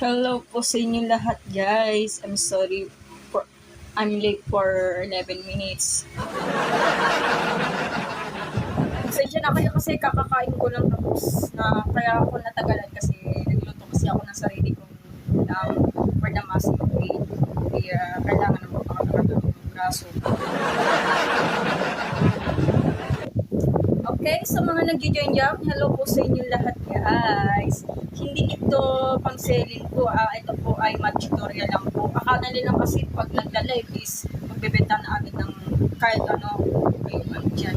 Hello po sa inyo lahat guys. I'm late for 11 minutes. Pasensya na kayo kasi kakakain ko lang tapos na kaya ako natagalan kasi nagluto kasi ako ng sarili kong for the massive weight. Kaya kailangan na mapakatagad ng braso. Okay, sa mga nag-join dyan, hello po sa inyo lahat guys. Hindi ito pang selling po, ito po ay mag tutorial lang po. Akala nila kasi pag nagla-live is magbebenta na agad ng kahit ano. Ayun, dyan.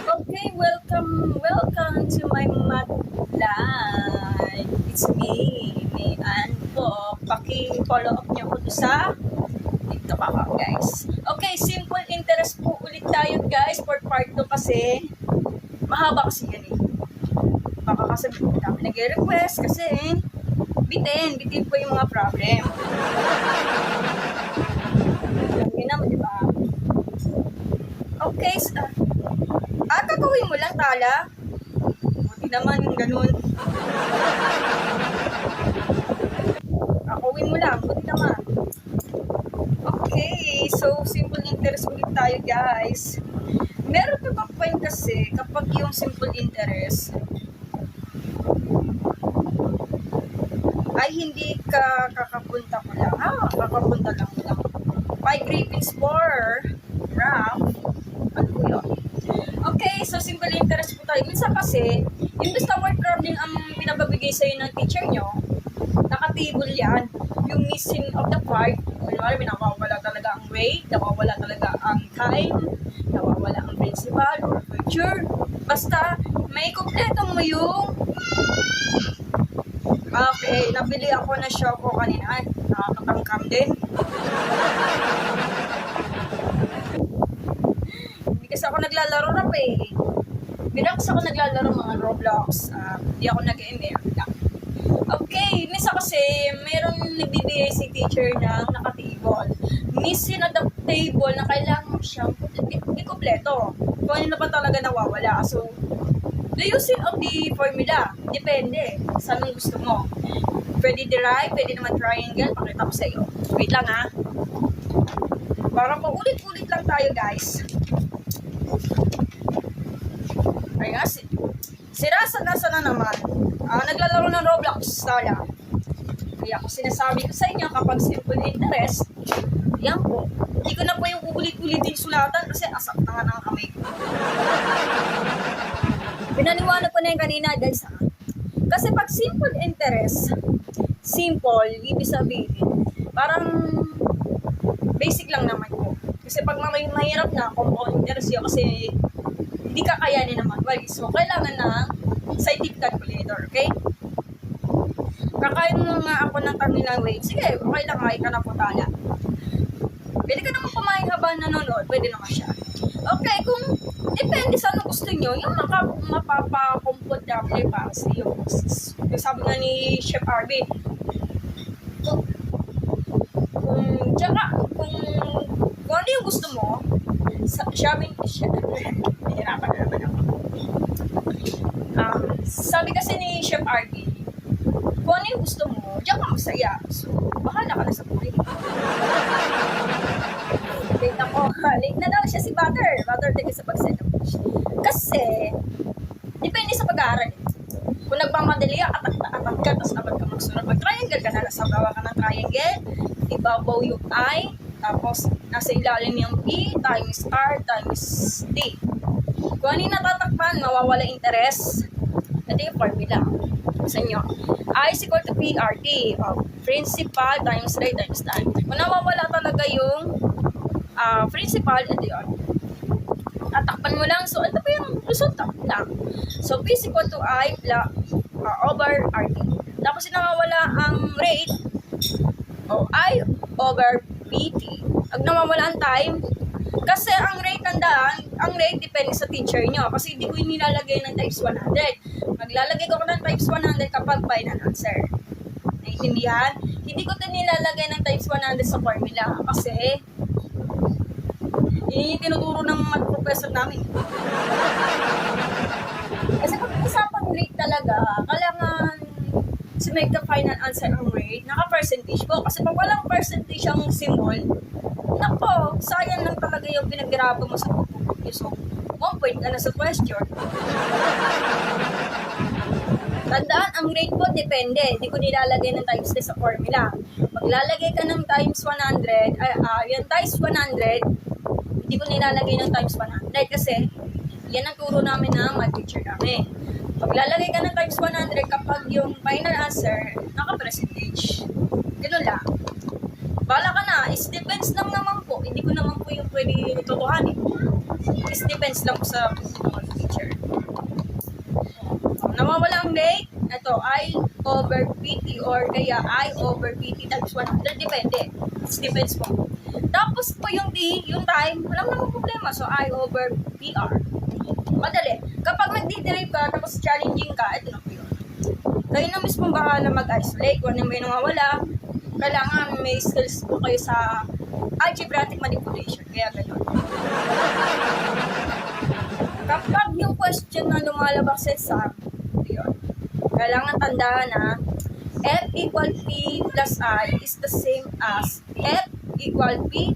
Okay, welcome to my mat live. It's me, Mayan po. Paki-follow up niyo po sa TikTok ako guys. Okay, simple interest po ulit tayo guys for part 2 kasi mahaba kasi yan eh. Baka kasi dami nag-request kasi bitin po yung mga problem. Alam nyo naman, diba? Okay, kakawin mo lang tala. Buti naman yung ganun. Kakawin mo lang, buti naman. Okay, so simple interest ulit tayo guys. Meron ka ba point kasi kapag yung simple interest ay hindi ka kakapunta ko lang. Kakapunta lang mo lang. 5 grippings for graph. Ano po yun? Okay, so simple interest po tayo. Minsan kasi, imbes na word problem ang pinababigay sa'yo ng teacher nyo, naka-table yan. Yung missing of the part, kunwari, nawawala talaga ang rate, nawawala talaga ang time, nawawala ang principal or future. Basta, may kumpleto mo yung okay, nabili ako na Choco kanina. Ay, nakakatangkam din. Hindi kasi ako naglalaro na pa eh. Binakas ako naglalaro mga Roblox. Hindi ako nag-ML. Okay, minsan kasi meron nagbibigay si teacher ng naka-table. Missing at the table na kailangan siyang ikumpleto. Kung ano na pa talaga nawawala. So, the using of the formula, depende sa anong gusto mo. Pwede derive, pwede naman triangle, pakita ko sa iyo. Wait lang ha. Para paulit-ulit lang tayo guys. Ayan, sirasa na naman. Naglalaro ng Roblox tala. Kaya ako sinasabi ko sa inyo kapag simple interest, yan po. Hindi ko na po yung ulit-ulitin sulatan kasi asak na nga ng kamay ko. Pinaniwala ko na yung kanina guys ha. Kasi pag simple interest, simple, ibig sabihin, parang basic lang naman po. Kasi pag mahirap na, compound interest yun kasi hindi kakayanin naman. So, kailangan ng scientific calculator, okay? Kakain mo nga ako ng kanilang rate. Sige, okay lang, kain ka na po tala. Pwede ka naman kumain habang nanonood, pwede naman siya. Okay, kung depende sa ano gusto nyo, yung mapapa-comfortable para sa iyo. Sabi nga ni Chef Arby, kung ano yung gusto mo, nahirapan na naman ako. Sabi kasi ni Chef Arby, kung ano yung gusto mo, diyan ka masaya. So, bahala ka na sa buhay. Late ako. Late na daw siya si Butter. Butter tayo sa pag-set up. Kasi, depende sa pag-aaral. Kung nagmamadali ka, atat ka, tapos dapat ka magsunod. Mag-triangle ka na, nasa baba ka ng triangle, ibabaw yung I, tapos nasa ilalim yung P, times R, times D. Kung ano yung natatakpan, mawawala interest. Ito yung formula sa inyo. I is equal to PRT. Principal times rate times time. Kung nawawala talaga yung principal, ito yun. Tatakpan mo lang. So, ito pa yung resulta lang. So, P is equal to I over RT. Tapos, nawawala ang rate o I over PT. Pag nawawala ang time, kasi ang rate ang rate depende sa teacher nyo. Kasi hindi ko yung nilalagay ng times 100. Maglalagay ko ng times 100 kapag final answer. Naiintindihan? Hindi ko ito nilalagay ng times 100 sa formula. Kasi, yun yung tinuturo ng mag-professor namin. Kasi pag usapang rate talaga, kailangan to make the final answer ang rate, naka-percentage po. Kasi pag walang percentage ang symbol, nako, sayang lang talaga yung pinaghirapan mo sa pagpupunyo. So, 1 point ka na sa question. Tandaan, ang rate po depende. Hindi ko nilalagay ng times sa formula. Maglalagay ka ng times 100, yung times 100, hindi ko nilalagay ng times 100 kasi yan ang turo namin na math teacher namin. Maglalagay ka ng times 100 kapag yung final answer, naka-percentage. Ganun lang. Bala ka na, it depends lang naman po. Hindi ko naman po yung pwede tutuhanin. It depends lang po sa teacher. Nawawala ang rate, ito, I over PT or kaya I over PT times 100, depende. It depends po. Tapos po yung D, yung time, walang namang problema. So, I over PR. Madali. Kapag nag-derive ka, tapos challenging ka, ito na po yun. Kayo na mismo bahala mag-isolate. Kung ano may nawawala, kailangan may skills po kayo sa algebraic manipulation. Kaya gano'n. Kapag yung question na lumalabas sa exam, yun, kailangan tandaan na F equal P plus I is the same as F equal P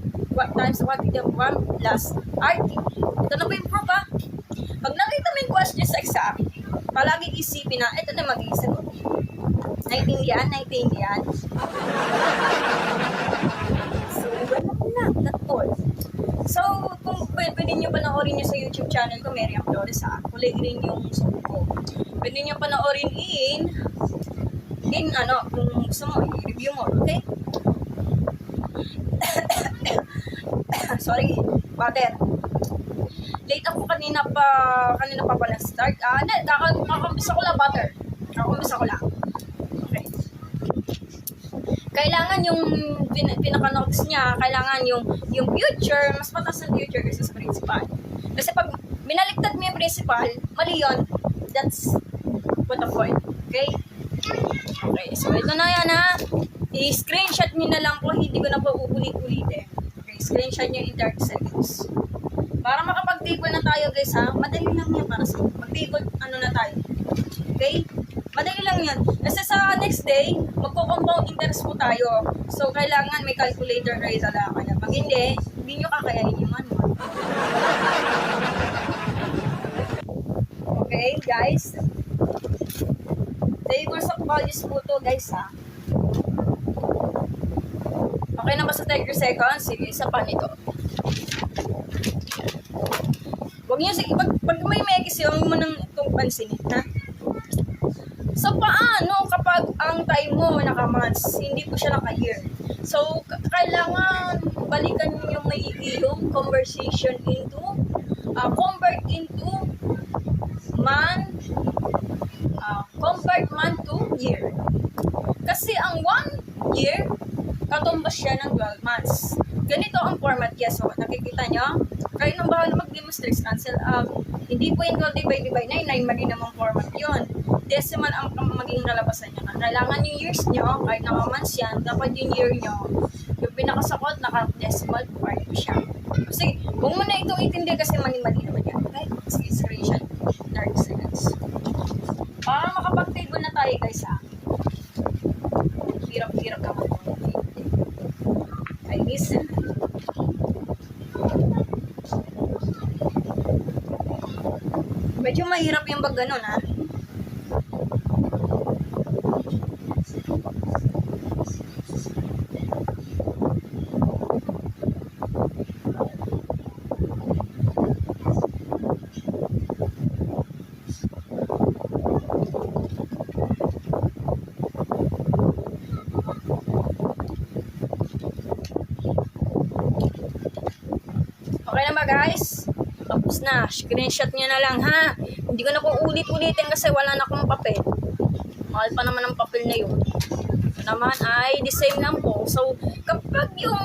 times what to the 1 plus RT. Ito na po yung proof ha. Pag nakita mo yung question sa exam, palagi isipin na ito na magiging sagot. Naintindihan? So, wala na. That's all. So, kung pwede nyo panoorin nyo sa YouTube channel ko, Miriam Flores ha. Kulay rin yung song ko. Pwede nyo panoorin kung gusto mo, i-review mo, okay? Sorry, water. Late ako kanina pa pala start. Kakambisa ko lang butter. Kakambisa ko lang. Okay. Kailangan yung pinaka-notes niya, kailangan yung future, mas mataas ang future kaysa sa principal. Kasi pag binaliktad mo yung principal, mali yun. That's what the point. Okay? Okay, so ito na yan ha. I-screenshot nyo na lang po, hindi ko na po uulit-ulitin. Okay, screenshot nyo in 30 seconds. Para makapag-table na tayo guys ha, madali lang yan para sa mag-table na tayo. Okay? Madali lang yan. Kasi sa next day, magpo-compound interest po tayo. So, kailangan may calculator kayo sa kanya. Pag hindi nyo kakayanin yung manual. Okay, guys? Tables of values po to guys ha. Okay na ba sa 30 seconds? Sige, isa pa nito. Huwag nyo, sige, pag may mekis yung mo nang itong pansinin, ha? So, paano kapag ang time mo naka-months, hindi po siya naka-year? So, kailangan balikan nyo yung may yung conversation into, convert into month, convert month to year. Kasi ang 1 year, katumbas siya ng 12 months. Ganito ang format niya. So, nakikita nyo? Kayo nang bahala mag-demonstrate, cancel out. Hindi po yung 12 divided by 9, 9 mali namang format yun. Decimal ang magiging nalabasan nyo. Kailangan yung years nyo, kahit naka-months yan, dapat yung year nyo, yung pinakasakot, naka-decimal part siya. Sige, huwag mo na itong itindi kasi mali-mali naman yan. Okay? Sige, screenshot. 30 seconds. Para makapag-table na tayo guys ha. Hirap-hirap ka man. Ay, listen. Medyo mahirap yung pag ganun ha. Okay na ba guys? Tapos na. Screenshot nyo na lang ha. Hindi ko na po ulit-ulitin kasi wala na akong papel. Mahal pa naman ang papel na yun. Ito naman ay the same lang po. So, kapag yung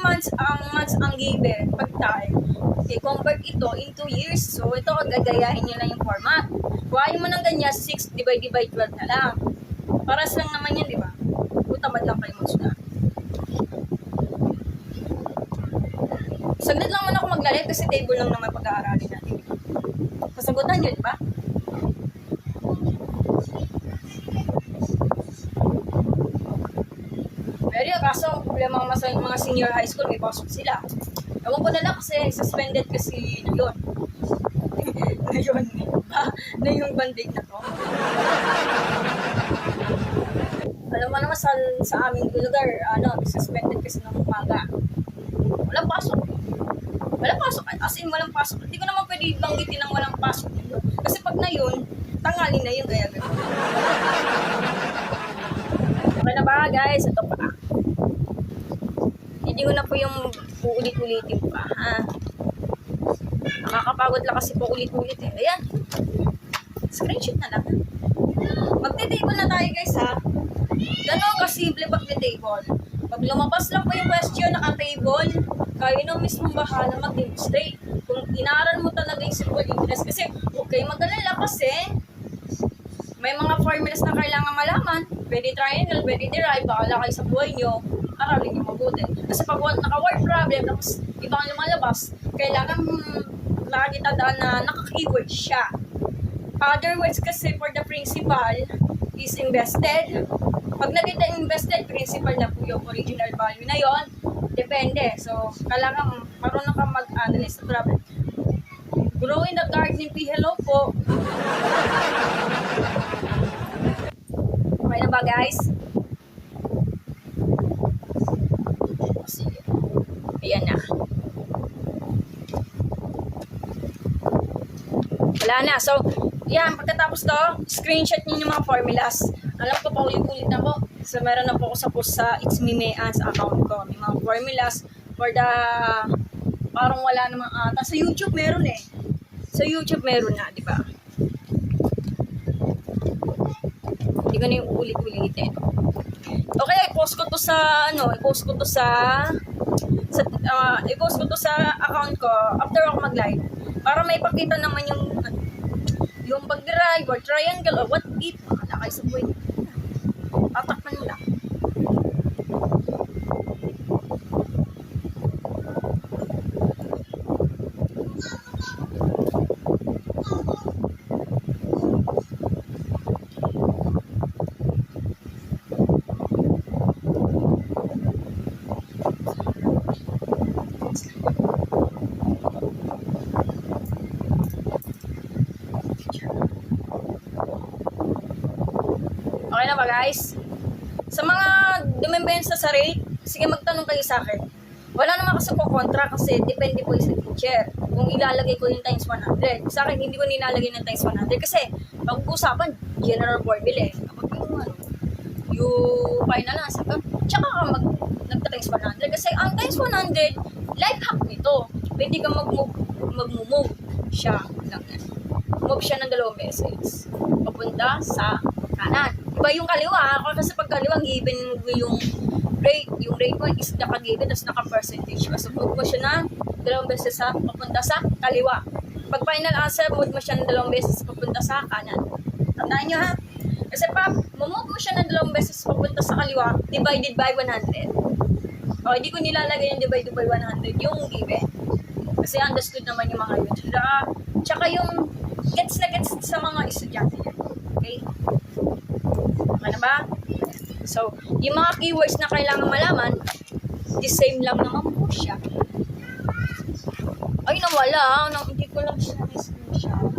months ang given, pag time, okay, convert ito into years. So, ito, gagayahin nyo lang yung format. Kuhain mo ng ganyan, 6 divided by 12 na lang. Paras lang naman yan, di ba? Tamad lang kayo magsulat. Saglit lang man ako maglalit kasi table lang naman pag-aaralin natin. Kasagutan nyo, di ba? problema mga senior high school, may pasok sila. Ewan ko na lang kasi suspended kasi na yun. Na yung banding na to. Alam mo naman sa aming lugar, suspended kasi ng umaga. Walang pasok. Walang pasok. As in, walang pasok. Hindi ko naman pwede banggitin ng walang pasok. Kasi pag na yun, tangali na yun. Kaya gano'n. Okay na ba, guys? Ito pa. Hindi ko na po yung uulit-ulitin pa, ha? Nakakapagod lang kasi po ulit-ulit eh. Ayan. Screenshot na lang. Magte-table na tayo, guys, ha? Gano'n kasimple pag-table. Pag lumabas lang po yung question, naka-table, kayo nang mismong bahala mag-demonstrate. Kung inaral mo talaga yung simple interest, kasi huwag kayo mag-alala kasi may mga formulas na kailangan malaman. Pwede triangle, pwede derive, bakala kayo sa buhay nyo, aralin nyo mabuti. Kasi pag naka-word problem, tapos ibang lumalabas, kailangan lagi tandaan na naka-keyword siya. Other words kasi for the principal is invested. Pag nakita invested, principal na po yung original value na yon. Depende. So, kailangan marunong ka mag-analyze sa problem. Grow in the garden, hello po. Okay na ba, guys? Sige. Ayan na. Wala na. So, yan. Pagkatapos to, screenshot niyo yung mga formulas. Alam ko pa ulit-ulit na po. So, meron na po ako sa post sa It's Me Mayan sa account ko. May mga formulas for the parang wala namang ata. Sa YouTube meron eh. Sa YouTube meron na, di ba? Hindi ko na yung ulit-ulitin. Okay, i-post ko to sa i-post ko to sa account ko after ako mag-live para maipakita naman yung pag-drive or triangle or what if wala kayo sa buhay. Tatakpan mo lang. Okay na ba, guys? Sa mga dumembensa sa rate, sige magtanong kayo sa akin. Wala naman kasi po kontra kasi depende po yung sa teacher. Kung ilalagay ko yung times 100. Sa akin, hindi ko nilalagay ng times 100 kasi pag-uusapan, general formula eh. Kapag yung final answer ka, tsaka ka nagta-times 100. Kasi ang times 100, life hack nito. Pwede ka mag-move siya lang yan. Move siya ng 2 beses. Papunta sa kanan. Iba yung kaliwa. Kasi pag kaliwa, given yung rate. Yung rate mo is naka-given, tapos naka-percentage. So, move mo siya ng 2 beses papunta sa kaliwa. Pag final answer, move mo siya ng 2 beses papunta sa kanan. Tandaan nyo, ha? Kasi pag move mo siya ng 2 beses papunta sa kaliwa, divided by 100. O, hindi ko nilalagay yung divided by 100, yung given. Kasi understood naman yung mga yun. Tsaka yung gets na gets sa mga estudyante niya. Okay? Okay na ba? So, yung mga keywords na kailangan malaman, the same lang naman po siya. Ay, nawala. Hindi ko lang siya na-screenshot.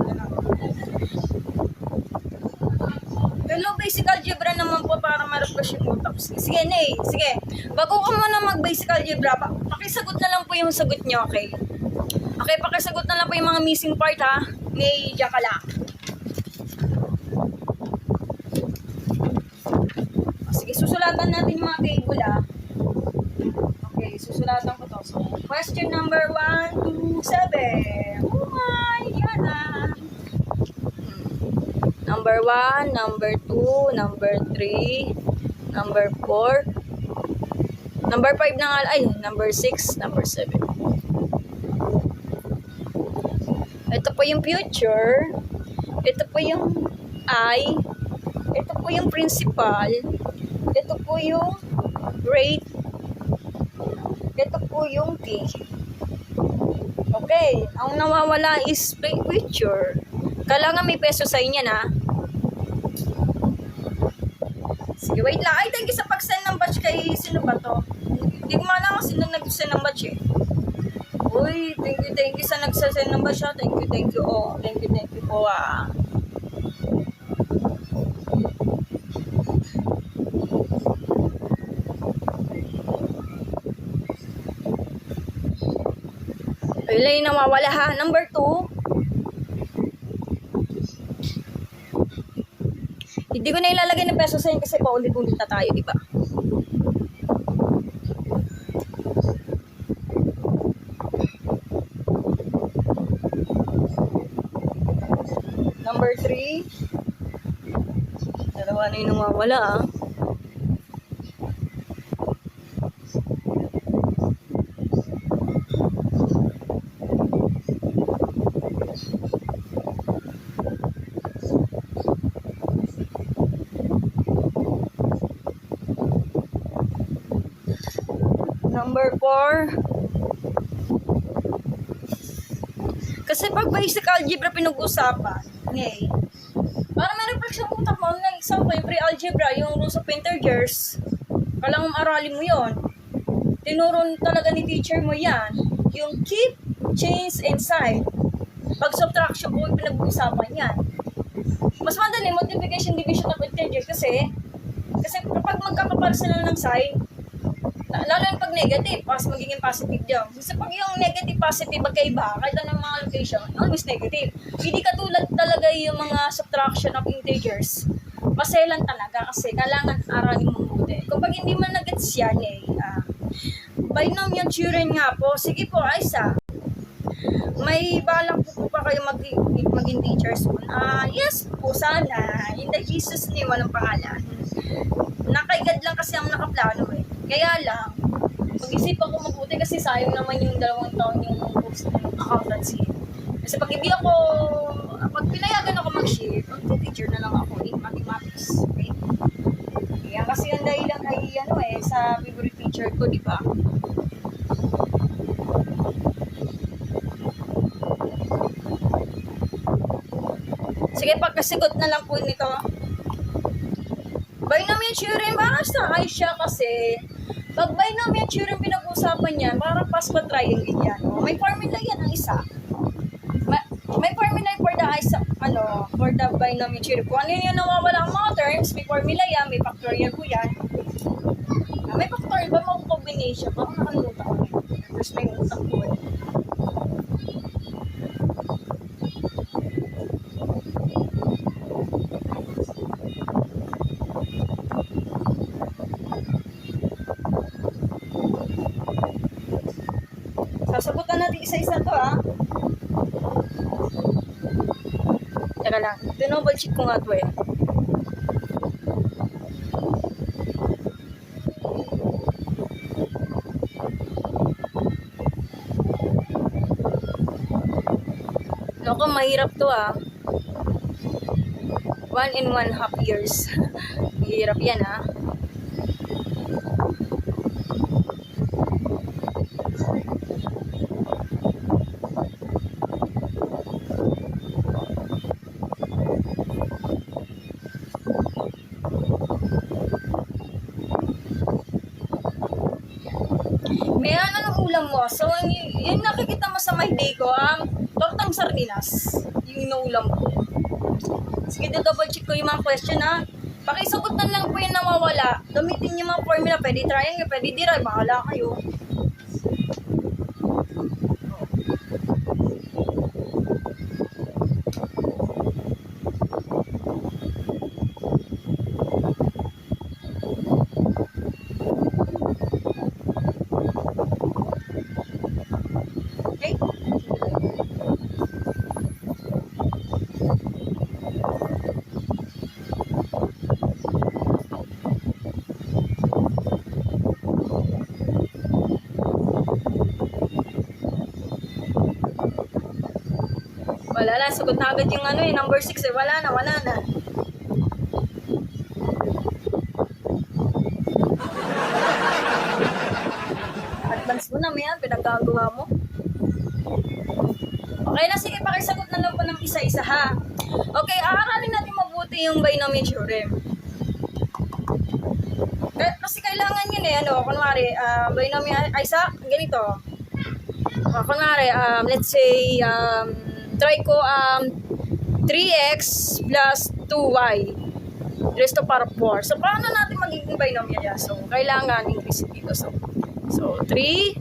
Hello, basic algebra naman po para ma-refresh yung utak. Sige, Nay. Sige. Bago ka muna mag-basic algebra, pakisagot na lang po yung sagot niyo, okay? Okay, pakisagot na lang po yung mga missing part, ha? Nay, diyan ka lang. Sige, susulatan natin yung mga table, ha? Okay, susulatan ko to. So, question number 1 to 7. Oh my, yan na. Number 1, number 2, number 3, number 4, number 5 na nga, ay, number 6, number 7. Ito po yung future, ito po yung I, ito po yung principal, ito po yung rate, ito po yung T. Okay, ang nawawala is future. Kailangan may peso sa inyo na. Sige, wait lang. Ay, thank you sa pag-send ng batch kay sino ba to? Hindi ko maalala kasi nung nag-send ng batch eh. Uy, thank you sa nagsasend ng batch ha. Thank you. Oh, thank you po ah. Wala yung nawawala ha. Number 2. Hindi ko na ilalagay ng peso sa inyo kasi paulit-ulit na tayo, di ba? Number 3. Dalawa na yung nawawala ah. Number 4. Kasi pag basic algebra pinag-usapan, ngay, parang may reflection ng utak mo, ng example, yung pre-algebra, yung rules of integers, kailangan aralin mo yon. Tinuro talaga ni teacher mo yan. Yung keep, change, and sign. Pag subtraction po, pinag-usapan yan. Mas madali, multiplication, division of integers kasi kapag magkakapal sila ng sign, lalo yung pag negative, magiging positive dyan. Kasi pag yung negative, positive, magkaiba, kahit anong mga location, always negative. Hindi katulad talaga yung mga subtraction of integers. Maselan talaga kasi kailangan aralin mo mabuti. Kapag hindi mo nag-gets yan, binomial theorem nga po, sige po, Aisa. May balak po pa kayo maging teachers po? Yes po, sana. In the Jesus name, walang pangalan. Nakaigad lang kasi ang nakaplano eh. Kaya lang, pag-isipan ko mabuti kasi sayang naman yung 2 taon yung course ng accountancy. Kasi pag pinayagan ako mag-shift, teacher na lang ako in mathematics. Okay? Kaya kasi yung dahilan ay sa favorite teacher ko, di ba? Sige, pagkasigot na lang po nito. Binomial theorem, basta ay siya kasi pag binomial theorem pinag-usapan yan, parang Pascal triangle yan. May formula yan ang isa. May formula for the for the binomial theorem. Kung ano yung nawawala ang mga terms, may formula yan, may factorial po yan. May factorial ba mga combination? Parang nakalimutan ko. First time utak ko eh. Sasagutan natin isa-isa to Teka lang, tinobal check ko nga to eh. Loko, mahirap to 1.5 years. Mahirap yan May ng ulam mo. So, yung nakikita mo sa my day ko, tortang sardinas. Yung inuulam ko. Sige, double check ko yung mga question Pakisagot na lang po yung nawawala. Gamitin yung mga formula. Pwede triangle, pwede derive. Bahala kayo. Wala na, sagot na agad yung number 6 wala na. Advance mo na, Mian, pinagkagawa mo. Okay na, sige, pakisagot na lang po ng isa-isa Okay, aaralin natin mabuti yung binomial theorem. Kasi kailangan yun eh, ano, kunwari, binomial, ay sa, ganito. Kunwari, let's say, try ko, 3x plus 2y raised to power of 4. So, paano natin magiging binomial yan? So, kailangan increase dito. So 3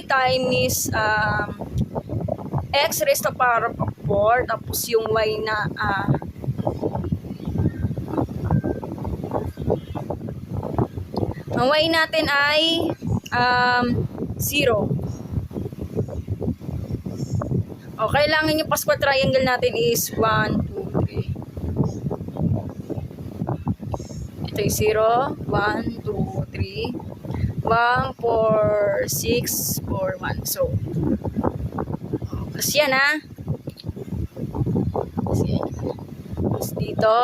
times x raised to power of 4 tapos yung y na ang y natin ay 0. O, kailangan yung Pascal triangle natin is 1, 2, 3. Ito yung 0, 1, 2, 3, 1, 4, 6, 4, 1. So, plus yan ha. Plus dito.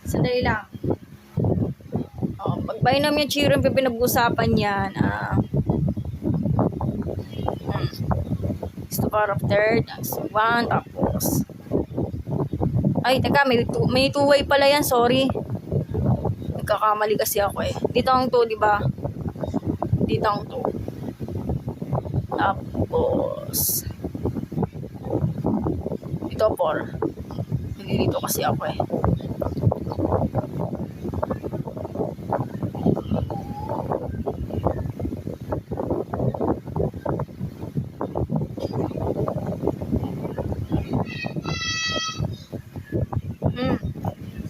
Sandali lang. Pag binomial theorem pinag-usapan yan, is to power of third, so 1, tapos, ay, teka, may 2y pala yan, sorry. Nagkakamali kasi ako eh. Dito ang 2, di ba? Dito ang 2. Tapos, dito 4. Nililito kasi ako eh.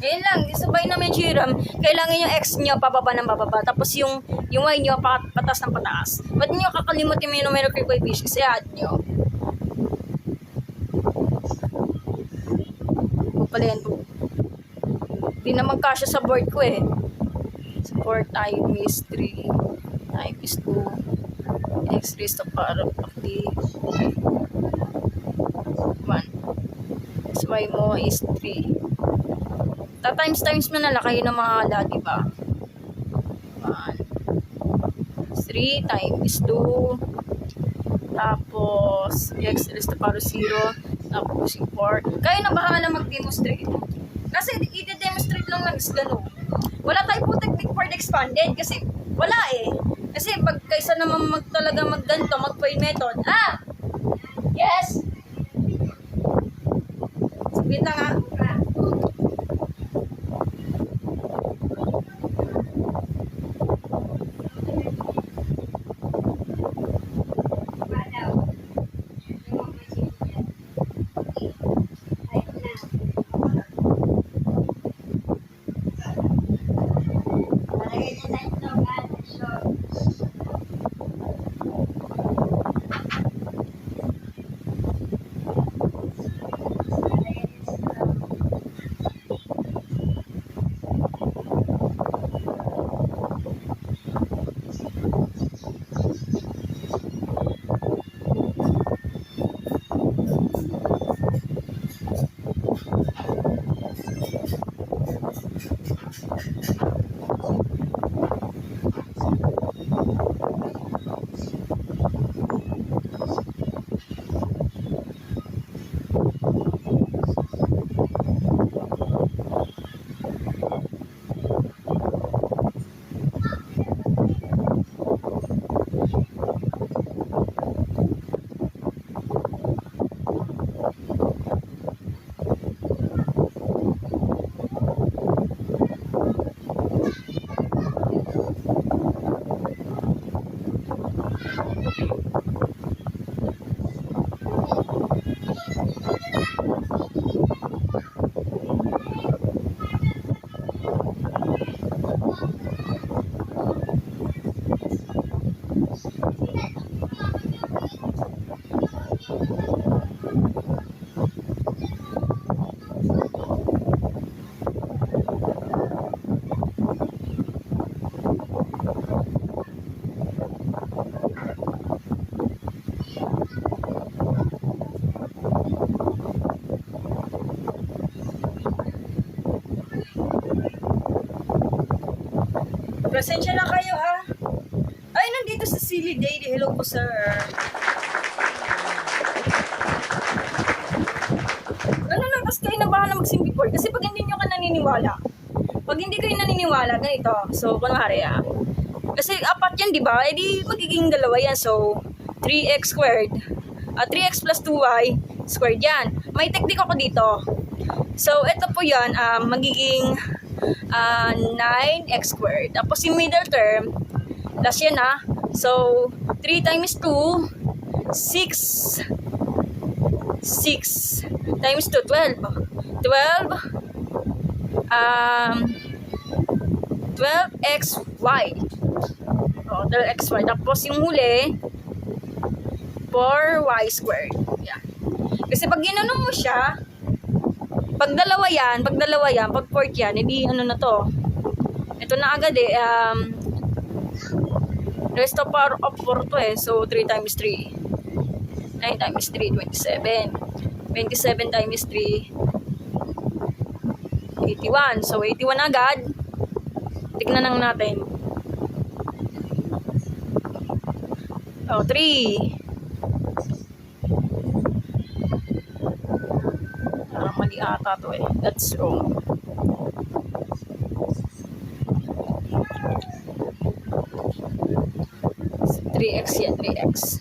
Ayun lang, sabay naman yung theorem, kailangan yung x nyo pababa ng pababa, tapos yung y nyo patas ng pataas. Ba't nyo kakalimutin mo yung numerical coefficients? I-add nyo. Pala yan po. Hindi naman kasya sa board ko eh. So 4 times 3 times 2 x raised to power of 1. So y mo is 3. Times mo na lang kayo ng mga ala, diba? 1, 3 times 2, tapos x raised to power 0, tapos yung 4. Kayo na bahala mag-demonstrate. Kasi i-demonstrate lang ng gano'n. Wala tayong po technique for the expanded kasi wala eh. Kasi pag kaysa naman talaga magganto, mag-find method. Yes! Sabihin na nga. Presensya na kayo ha. Ay, nandito sa Silly Day. Hello po sir. Kasi kayo na bahala mag-sim before. Kasi pag hindi nyo ka naniniwala, pag hindi kayo naniniwala, ganito. So, kunwari kasi apat yan, di ba? Eh di magiging dalawa yan. So, 3x squared. 3x plus 2y squared yan. May technique ako dito. So, ito po yan, magiging 9x squared. Tapos yung middle term, plus yan So, 3 times 2, 6. 6 times 2, 12. 12xy. 12xy. Tapos yung huli, 4y squared. Yan. Kasi pag ginanong mo siya, pag dalawa yan, pag fourth yan, hindi na to. Ito na agad rest of power of 4 to So, 3 times 3. 9 times 3, 27. 27 times 3, 81. So, 81 agad. Tignan lang natin. 3. Mali ata to That's wrong. So, 3x yan, 3x.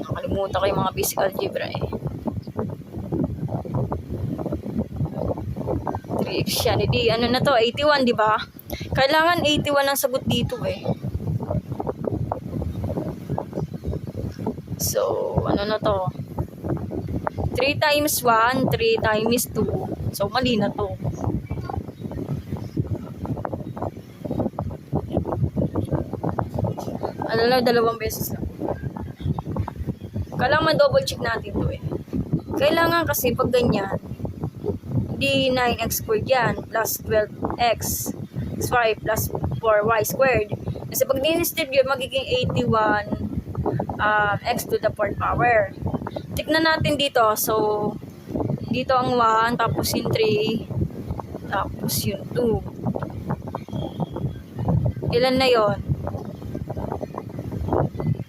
Nakalimutan ko yung mga basic algebra 3x yan. Hindi, ano na to, 81, di ba? Kailangan 81 ang sagot dito So, ano na to? 3 times 1, 3 times 2. So, mali na to. Ano lang, dalawang beses lang. Kailangan double check natin to Kailangan kasi pag ganyan, di 9x squared yan, plus 12x y plus 4y squared. Kasi pag distribute yun, magiging 81 x to the 4th power. Tignan natin dito. So, dito ang 1, tapos yung 3, tapos yung 2. Ilan na yon?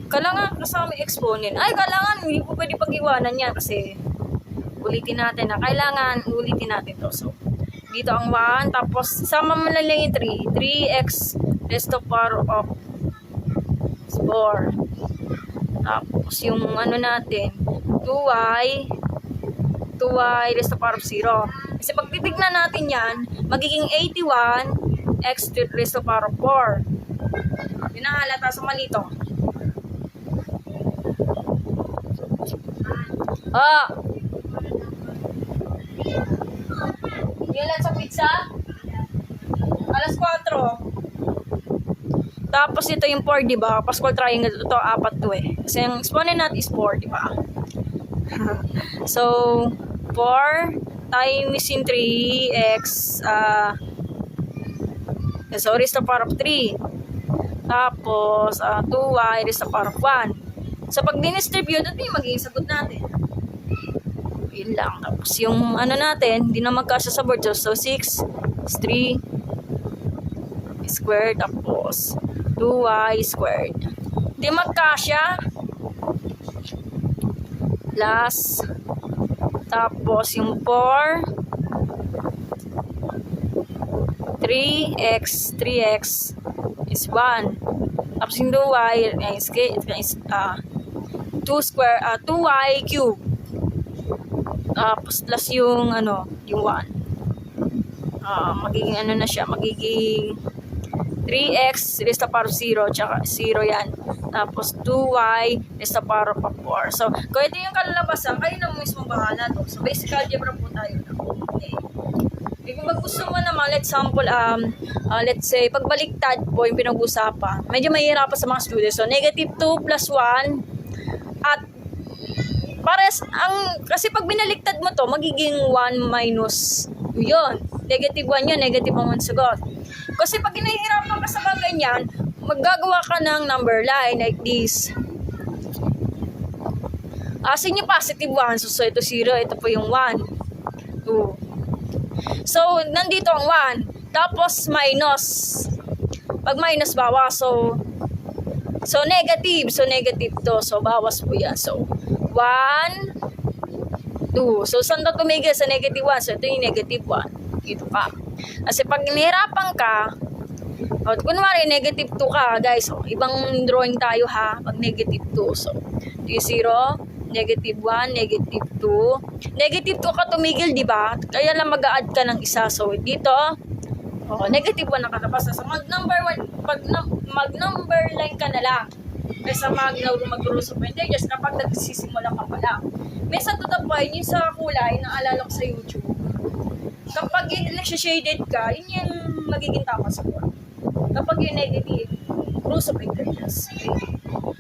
Kailangan kasama yung exponent. Kailangan, hindi po pwede pag-iwanan yan kasi ulitin natin kailangan ulitin natin to. So, dito ang 1, tapos sama mo lang yung 3. 3x rest of power of 4. Tapos yung ano natin, 2y rest of power of 0. Kasi pag titignan natin yan, magiging 81 x to rest of power of 4. Pinahalata sa malito. Ilan sa pizza? Alas 4. Tapos ito yung 4, di ba? Pascal triangle, ito 4 to Kasi yung exponent natin is 4, di ba? So, 4 times in 3x raised to the power of 3. Tapos 2y raised to the power of 1. So, pag dinistribute, ito yung magiging sagot natin. Yun lang. Tapos yung ano natin, hindi na magkasya sa board. So, 6 is 3 squared, tapos 2y squared. Hindi magkasya. Plus, tapos yung 4, 3x is 1. Tapos yung 2y is 2y cube. Tapos plus yung yung 1. Magiging ano na siya, magiging 3x raised to the power of 0, tsaka 0 yan. Tapos 2y raised to the power of 4. So, kung ito yung kalalabasan, kayo na mismo bahala to. So, basic algebra po tayo. Okay. Kung gusto mo naman, let's sample, let's say, pagbaliktad po yung pinag-usapan, medyo mahihirapan sa mga students. So, negative 2 plus 1 at kasi pag binaliktad mo to, magiging 1 minus yun. Negative 1 yun, negative 1 sagot. Kasi pag hinahirapan ka sa mga ganyan, maggagawa ka ng number line like this. Asin yung positive 1, so ito 0, ito po yung 1, 2. So, nandito ang 1. Tapos, minus. Pag minus, bawa. So, So, negative. So, negative to. So, bawas po yan. So, 1, 2. So, saan na tumigil? Sa negative 1. So, ito yung negative 1. Dito ka. Kasi pag nahirapan ka, o, kunwari, negative 2 ka, guys. So, ibang drawing tayo ha. Pag negative 2. So, ito yung 0, negative 1, negative 2. Negative 2 ka tumigil, di ba? Kaya lang mag-a-add ka ng isa. So, dito, negative 1 na katapos. So, mag-number 1, mag-number line ka na lang. Kaysa mag-rules of integers kapag nagsisimula ka pa lang. Minsan to the point, yung sa kulay, naalala ko sa YouTube, kapag nag-shaded ka, yun yung magiging tama sa form. Kapag yung negative, rules of integers. Okay?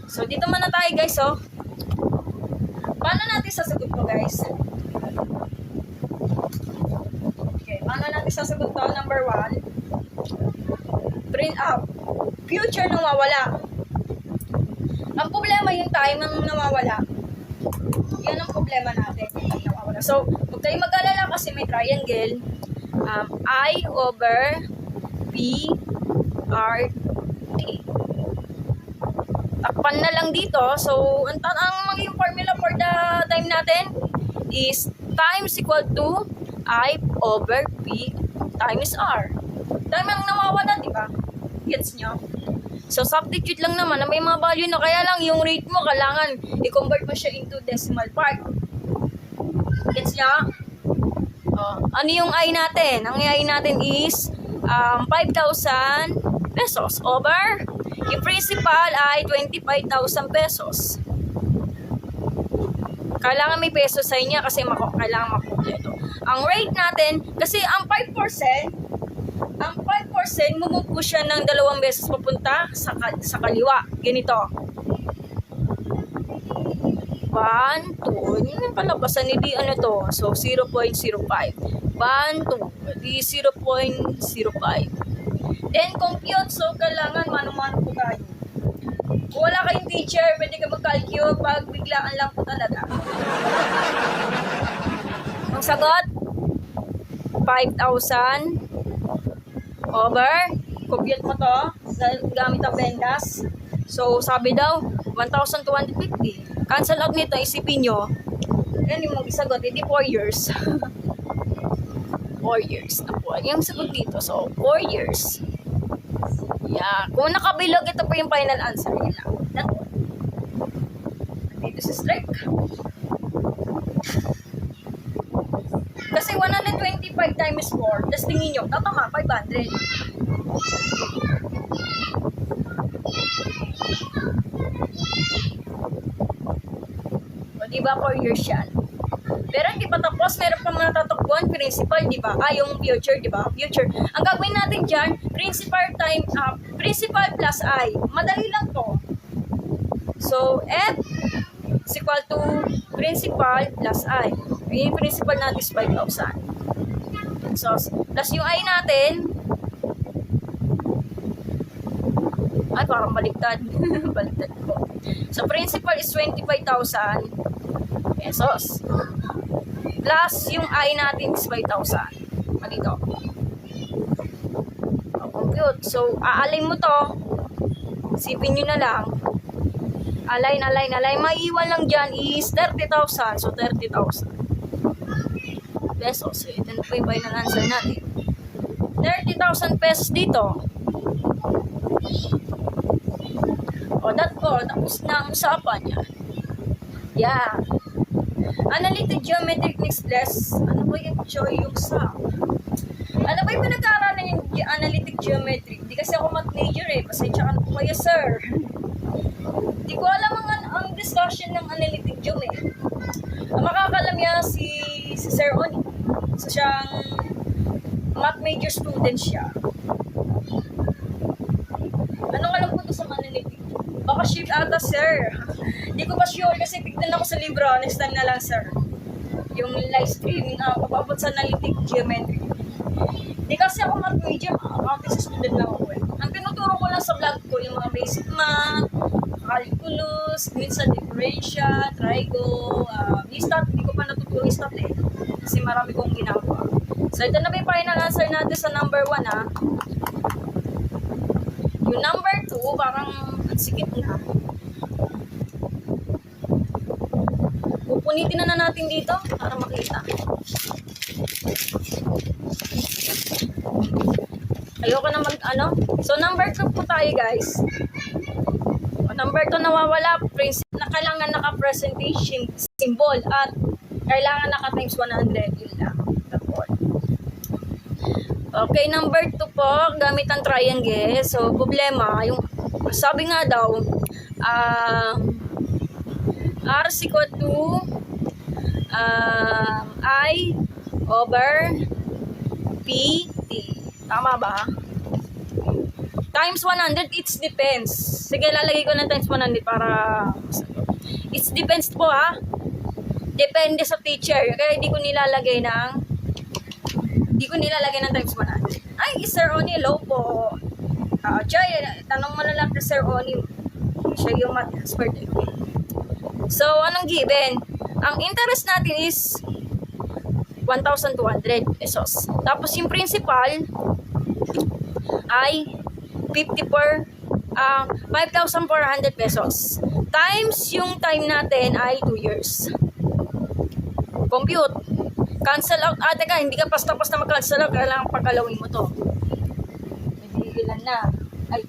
So, dito muna tayo guys, oh. Paano natin sasagot to guys? Okay, paano natin sasagot to? Number 1, print out. Future nawawala. Ang problema yung time ang nawawala. Yan ang problema natin. Yung nawawala. So, huwag kayo mag-alala kasi may triangle. I over P R T. Takpan na lang dito. So, ang magiging formula for the time natin is times equal to I over P times R. Time ang nawawala, di ba? Gets nyo? So, substitute lang naman na may mga value na. Kaya lang, yung rate mo, kailangan i-convert mo siya into decimal part. Gets nyo? Ano yung I natin? Ang I natin is 5,000 pesos over yung principal ay 25,000 pesos. Kailangan may peso sa inyo kasi kailangan makumpleto. Ang rate natin, kasi ang 5%, mumove po siya ng 2 beses papunta sa kaliwa. Ganito. 1, 2. Yun yung palabasan ni ano to. So, 0.05. 1, 2. Di 0.05. Then, compute. So, kailangan mano-mano po tayo. Kung wala kayong teacher, pwede ka mag-calculate pag biglaan lang po talaga. Ang sagot, 5,000 over, compute mo to, gamit ang pendas. So, sabi daw, 1,250. Cancel out nito, isipin nyo. Yan yung mag-isagot, hindi 4 years. 4 years na po. Yung sagot dito, so, 4 years. Yeah. Kung nakabilog, ito po yung final answer nila. That one. Dito sa strike. Kasi 125 times 4, tapos tingin nyo, tatama, 500. O, diba 4 years yan? Pero hindi pa tapos, meron pa mga tatakbuhan, principal, di ba? Yung future, di ba? Future. Ang gagawin natin dyan, principal plus I. Madali lang to. So, F is equal to principal plus I. Yung principal natin is 5,000. So, plus yung I natin, ay, parang baliktad. Baliktad ko. So, principal is 25,000 pesos. Plus, yung I natin is 5,000. Dito. Compute. So, aalin mo to. Isipin nyo na lang. Align. Maiiwan lang dyan is 30,000. So, 30,000 pesos. So, ito na po yung final answer natin. 30,000 pesos dito. O, tapos na ang usapan yan. Yeah. Analytic geometric next plus. Ano ba yung sa? Ano ba yung pinag-aaralan yung analytic geometry? Hindi kasi ako mag-major Pasensya ka na po kayo, sir. Hindi ko alam ang discussion ng analytic geometry. Ang makakalam niya si Sir Oni. So, siyang math major student siya. Anong alam ko to sa analytic? Baka shift ata, sir. Hindi ko pa sure kasi tignan ako sa libro. Next time na lang, sir. Yung live stream na papabot sa analytic geometry. Hindi kasi ako math major. Accounting sa student lang ako Ang tinuturo ko lang sa vlog ko, yung mga basic math, calculus, minsan differential, trigo, stat. Hindi ko pa natuturo stat kasi marami kong ginagawa. So, ito na ba yung final answer natin sa number 1 Yung number 2, Oo, parang ang sikip na. Pupunitin na natin dito para makita. Ayoko na So, number 2 po tayo, guys. Number 2 nawawala. Principle na kailangan naka-presentation symbol at kailangan naka-times 100. Yun lang. Okay, number 2 po, gamit ang triangle. So, problema, yung sabi nga daw, R is equal to I over PT. Tama ba? Times 100, it depends. Sige, lalagay ko ng times 100 para... It depends po ha. Depende sa teacher. Kaya di ko nilalagay ng times 100. Ay, Sir Oni, low po. Chay, tanong mo na lang kay Sir Oni. Siya yung math expert. So, anong given? Ang interest natin is 1,200 pesos. Tapos yung principal ay 5,400 pesos. Times yung time natin ay 2 years. Compute. Cancel out. Teka, hindi ka basta-basta mag-cancel out. Kailangan pagkalawin mo to. Hindi ilan na. Ay.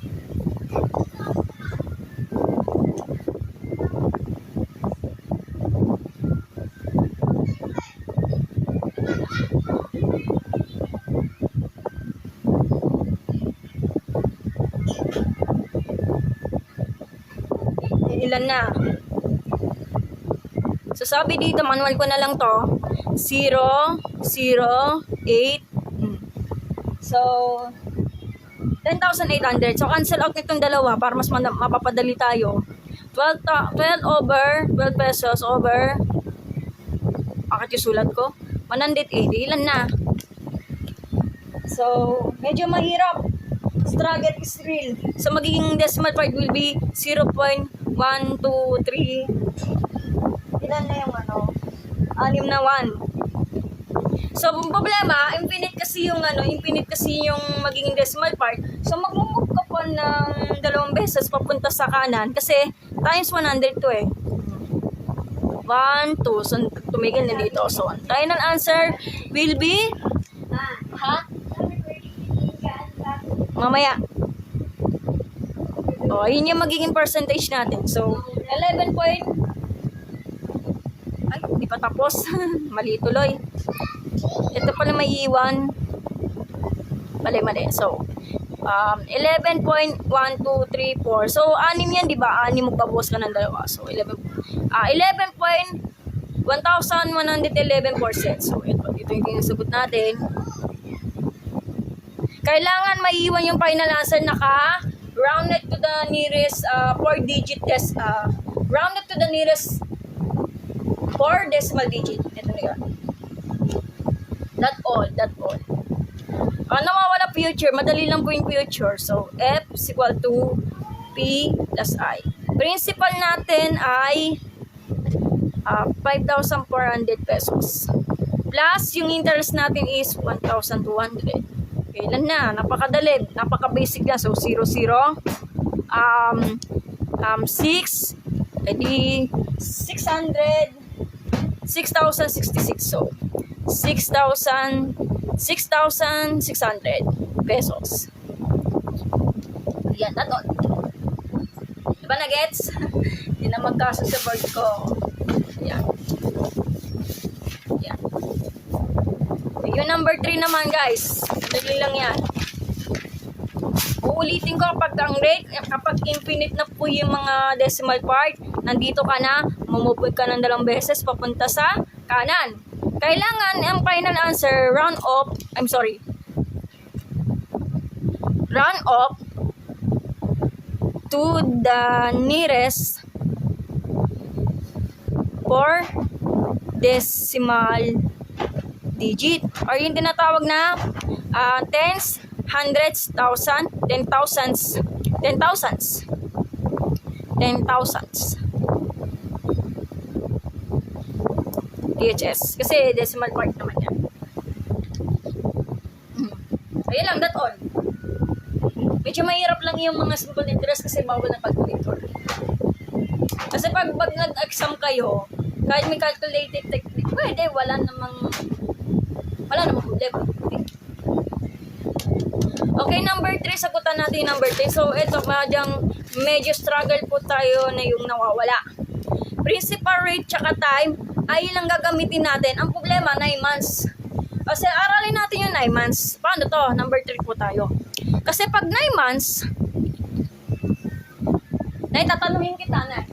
Ilan na. So, sabi dito, manual ko na lang to. 0, 0, 8. So, 10,800. So, cancel out nitong dalawa para mas mapapadali tayo. 12 over 12 pesos over bakit yung sulat ko? 180. Ilan na? So, medyo mahirap. Struggle is real. So, magiging decimal part will be 0.123. Ilan na yung 6 na 1. So, problema, infinite kasi yung magiging decimal part. So, mag-move ka pa ng 2 beses papunta sa kanan kasi times 100 to eh. 1, 2. So, tumigil na dito. So, final answer will be mamaya. Yun yung magiging percentage natin. So, 11 point. Ay, hindi pa tapos. Mali tuloy. Ito pala may iwan. Mali. So, 11.1234. So, 6 yan, di ba? 6 magbabawas ka ng 2. So, 11.111%. So, ito yung sagot natin. Kailangan maiiwan yung final answer rounded to the nearest 4-digit rounded to the nearest 4 decimal digit. Ito na yun. That all. Nawawala future. Madali lang po yung future. So, F is equal to P plus I. Principal natin ay 5,400 pesos. Plus, yung interest natin is 1,200. Ilan na? Napakadali. Napaka-basic lang. So, 0, 0. 6. Edi, 6,066. So, 6,600 pesos. Yan, naton. Diba na gets? Hindi na magkaso sa board ko. Yan. Yung number 3 naman guys. Dali lang yan. Uulitin ko kapag infinite na po yung mga decimal part, nandito ka na, mamupod ka ng 2 beses papunta sa kanan. Kailangan ang final answer round off to the nearest 4 decimal digit or yung tinatawag na tens, hundreds, thousand, 10,000s. DHS. Kasi decimal part naman yan. Ayun lang, that's all. Medyo mahirap lang yung mga simple interest kasi bawal ng calculator. Kasi pag nag-exam kayo, kahit may calculated technique, pwede, wala namang problema. Okay, number 3, sagutan natin yung number 3. So, ito, medyo struggle po tayo na yung nawawala. Principal rate tsaka time, ay ilang gagamitin natin. Ang problema, 9 months. Kasi aralin natin yung 9 months. Paano to? Number 3 po tayo. Kasi pag 9 months, tatanungin kita na,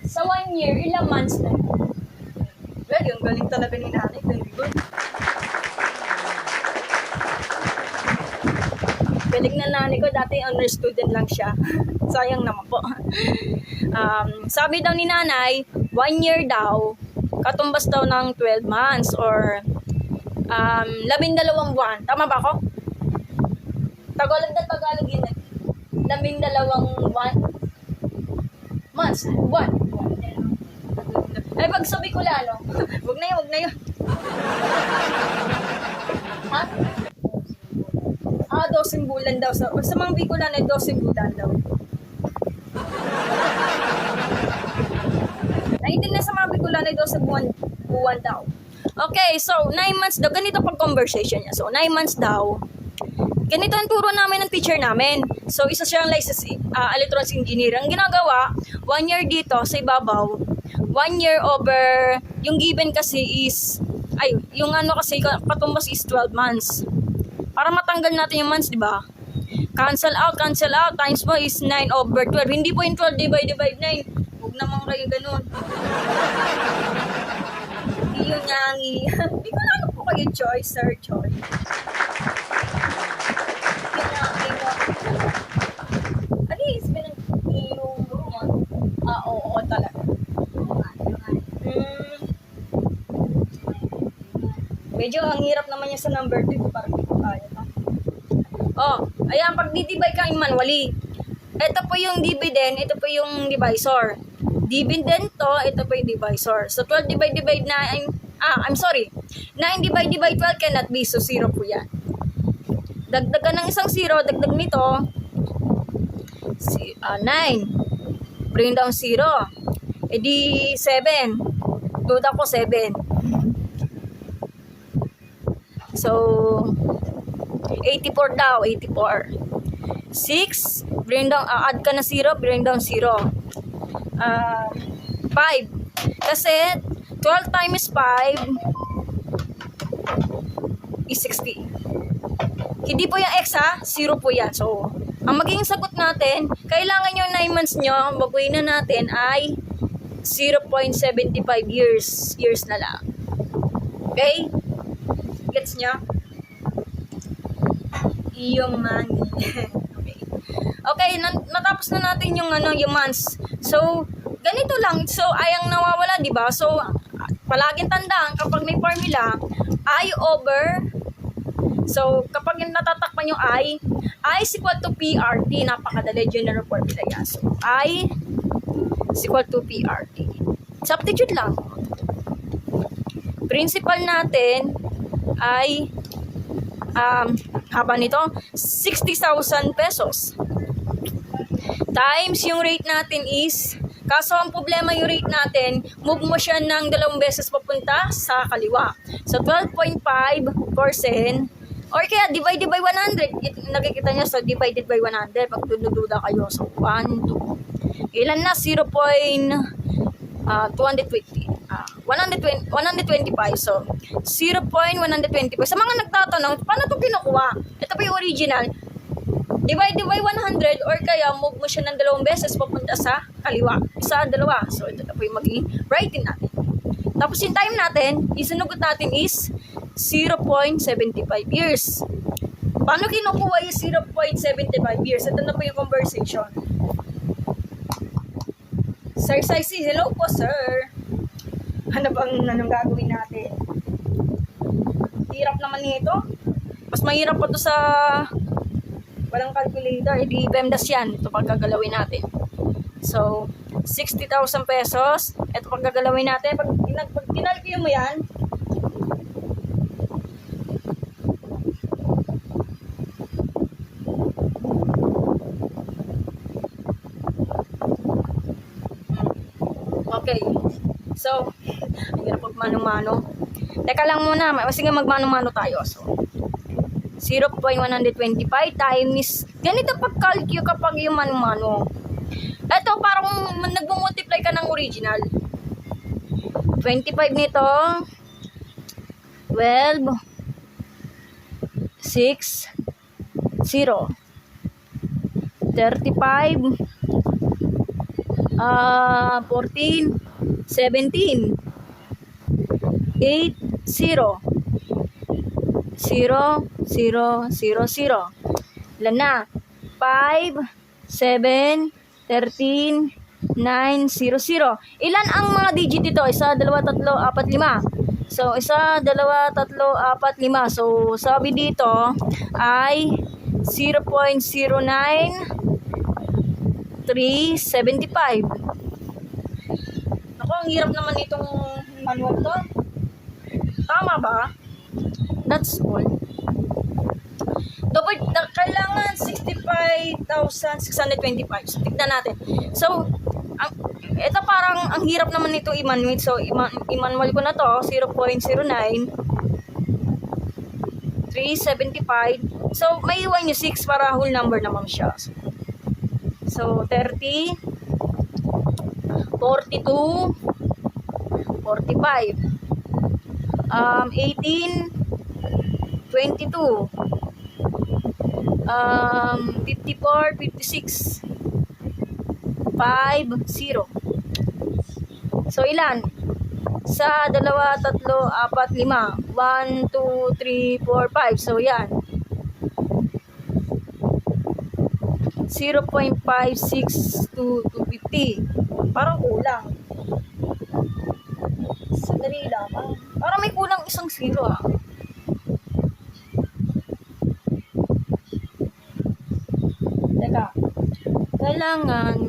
sa 1 year, ilang months na? Well, yung galing talaga ni nanay. Very good. Galing na nanay ko, dati honor student lang siya. Sayang naman po. Sabi daw ni nanay, 1 year daw, katumbas daw ng 12 months or 12 buwan. Tama ba ako? Tagalog yun. 12 buwan. Months. Buwan. Ay, pag sa Bicolano. Wag na yun. Ha? 12 bulan daw. Sa mga Bicolano, 12 bulan daw. Naiintindihan sa mga Bicolano, 12 buwan daw. Okay, so 9 months daw. Ganito pag conversation niya. So 9 months daw. Ganito ang turo namin ng teacher namin. So isa siyang licensed electronics engineer. Ang ginagawa, 1 year dito sa ibabaw. 1 year over, yung given kasi is, yung kasi katumbas is 12 months. Para matanggal natin yung months, di ba? Cancel out, times mo is 9 over 12. Hindi po yung 12 divide 9. Huwag naman kayo ganun. Hindi yun nyangi. Hindi ko lang po kayo choice, sir, choice. At least, yung oo talaga. Medyo ang hirap naman yan sa number 2 ko parang hindi ko kaya. Ayan, pag didivide ka manually. Ito po yung dividend, ito po yung divisor. Dividend to, ito po yung divisor. So 12 divide 9, 9 divide 12 cannot be, so 0 po yan. Dagdagan ng isang 0, dagdag nito, 9. Bring down 0. E di 7. Duda ko 7. So, 84 daw, 84. 6, bring down, add ka na 0, bring down 0. 5. Kasi, 12 times 5 is 60. Hindi po yung x ha, 0 po yan. So, ang magiging sagot natin, kailangan yung 9 months nyo, baguhin na natin ay 0.75 years na lang. Okay? Gets nyo? Yung money. Okay, natapos na natin yung months. So, ganito lang. So, ayang nawawala, di ba? So, palaging tandaan kapag may formula, I over, so, kapag natatakpan yung I is equal to PRT. Napakadali, general formula yan. So, I is equal to PRT. Substitute lang. Principal natin ay haba nito 60,000 pesos times yung rate natin is, kaso ang problema yung rate natin, move mo siya ng 2 beses papunta sa kaliwa. So 12.5% or kaya divide by 100. Nakikita nyo, so divided by 100 pag dududa kayo. So 1, 2, ilan na? 125. So, 0.125. Sa mga nagtatanong, paano ito kinukuha? Ito po yung original. Divide by 100 or kaya move mo siya ng 2 beses papunta sa kaliwa. Isa, 2. So, ito na po yung magiging writing natin. Tapos yung time natin, isunugot natin is 0.75 years. Paano kinukuha yung 0.75 years? Ito na po yung conversation. Sir Saisi, hello po sir. Anong gagawin natin? Hirap naman nito. Mas mahirap pa to sa walang calculator. Hindi PEMDAS yan. Ito pag gagalawin natin. So, 60,000 pesos. Ito pag gagalawin natin. Pag kinalkyo mo yan, mano-mano. Teka lang muna, sige magmano-mano tayo. So, 0.125 times, ganito pag-calculate kapag yung mano-mano. Ito, parang nag-multiply ka ng original. 25 nito, 12, 6, 0, 35, 14, 17, 8, 0, 0, 0, 0, 0. Ilan na? 5, 7, 13, 9, 0, 0. Ilan ang mga digit dito? 1, 2, 3, 4, 5. So, 1, 2, 3, 4, 5. So, sabi dito ay 0.09375. Ako, ang hirap naman itong manual to. Tama ba? That's all. Kailangan 65,625. So, tignan natin. So, ito parang ang hirap naman nito i-manual. So, i-manual ko na to. 0.09. 375. So, may iwan yung 6 para whole number naman siya. So, 30, 42, 45, 18, 22, 54, 56, 5, 0. So, ilan? Sa 2, 3, 4, 5. 1, 2, 3, 4, 5. So, yan. 0.56 to 250. Parang kulang. Sandali lang. Parang may kulang isang 0 ah. Teka. Kailangan.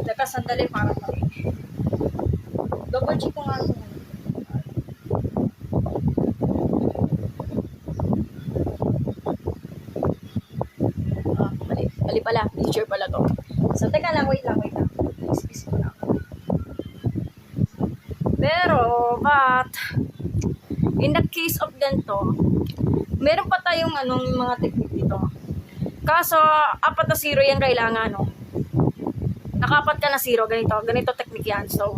Teka, sandali parang mali. Double check ko nga. Mali pala. Teacher pala to. So, teka lang. Wait lang. Excuse ko lang. Pero, but, in the case of ganito, meron pa tayong mga technique dito. Kaso, 4 na 0 yung kailangan, no? Nakapat ka na 0, ganito technique yan. So,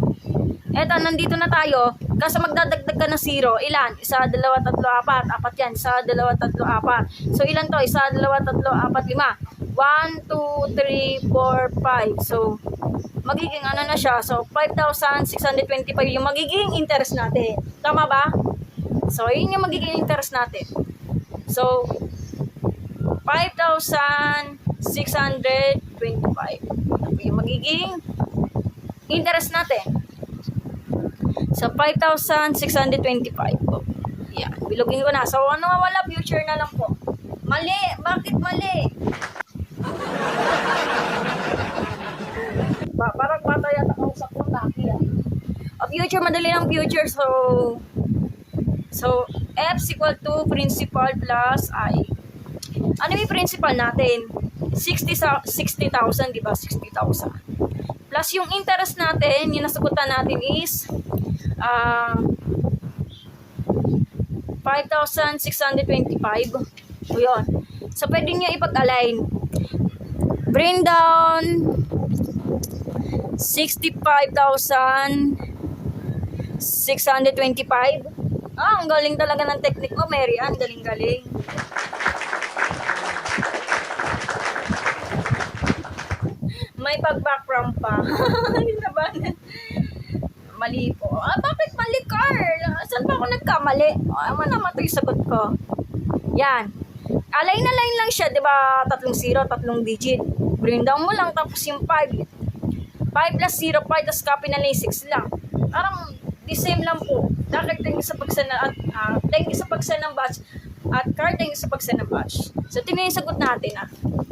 eto, nandito na tayo. Kaso magdadagdag ka ng 0, ilan? 1, 2, 3, 4, 4 yan. 1, 2, 3, 4. So, ilan to? 1, 2, 3, 4, 5. 1, 2, 3, 4, 5. So, magiging na siya. So, 5,625 yung magiging interest natin. Tama ba? So, yun yung magiging interest natin. So, 5,625. Ito yung magiging interest natin. So, 5,625 po. Yan. Bilugin ko na. So, wala future na lang po. Mali. Bakit mali? Parang bata yata kausap ko. Taki yan. Future, madali ng future. So, F is equal to principal plus I. Ano yung principal natin? 60,000, di ba? 60,000. Plus yung interest natin, yung nasagutan natin is 5,625. So, yun. So, pwede nyo ipag-align. Bring down 65,625. Ang galing talaga ng technique mo, Mary Ann. Galing-galing. May pag-background pa. Hindi na ba? Mali po. Bakit mali, Carl? Saan pa ako nagkamali? Ano naman ito yung sagot ko? Yan. Align na line lang siya, di ba? 3 0, 3 digit. Bring down mo lang, tapos yung 5. 5 plus 0, 5, tapos copy na lang 6 lang. Parang the same lang po. Dahil thank you sa pagsend ng batch. At Carl, thank you sa pagsend ng batch. So, tingnan yung sagot natin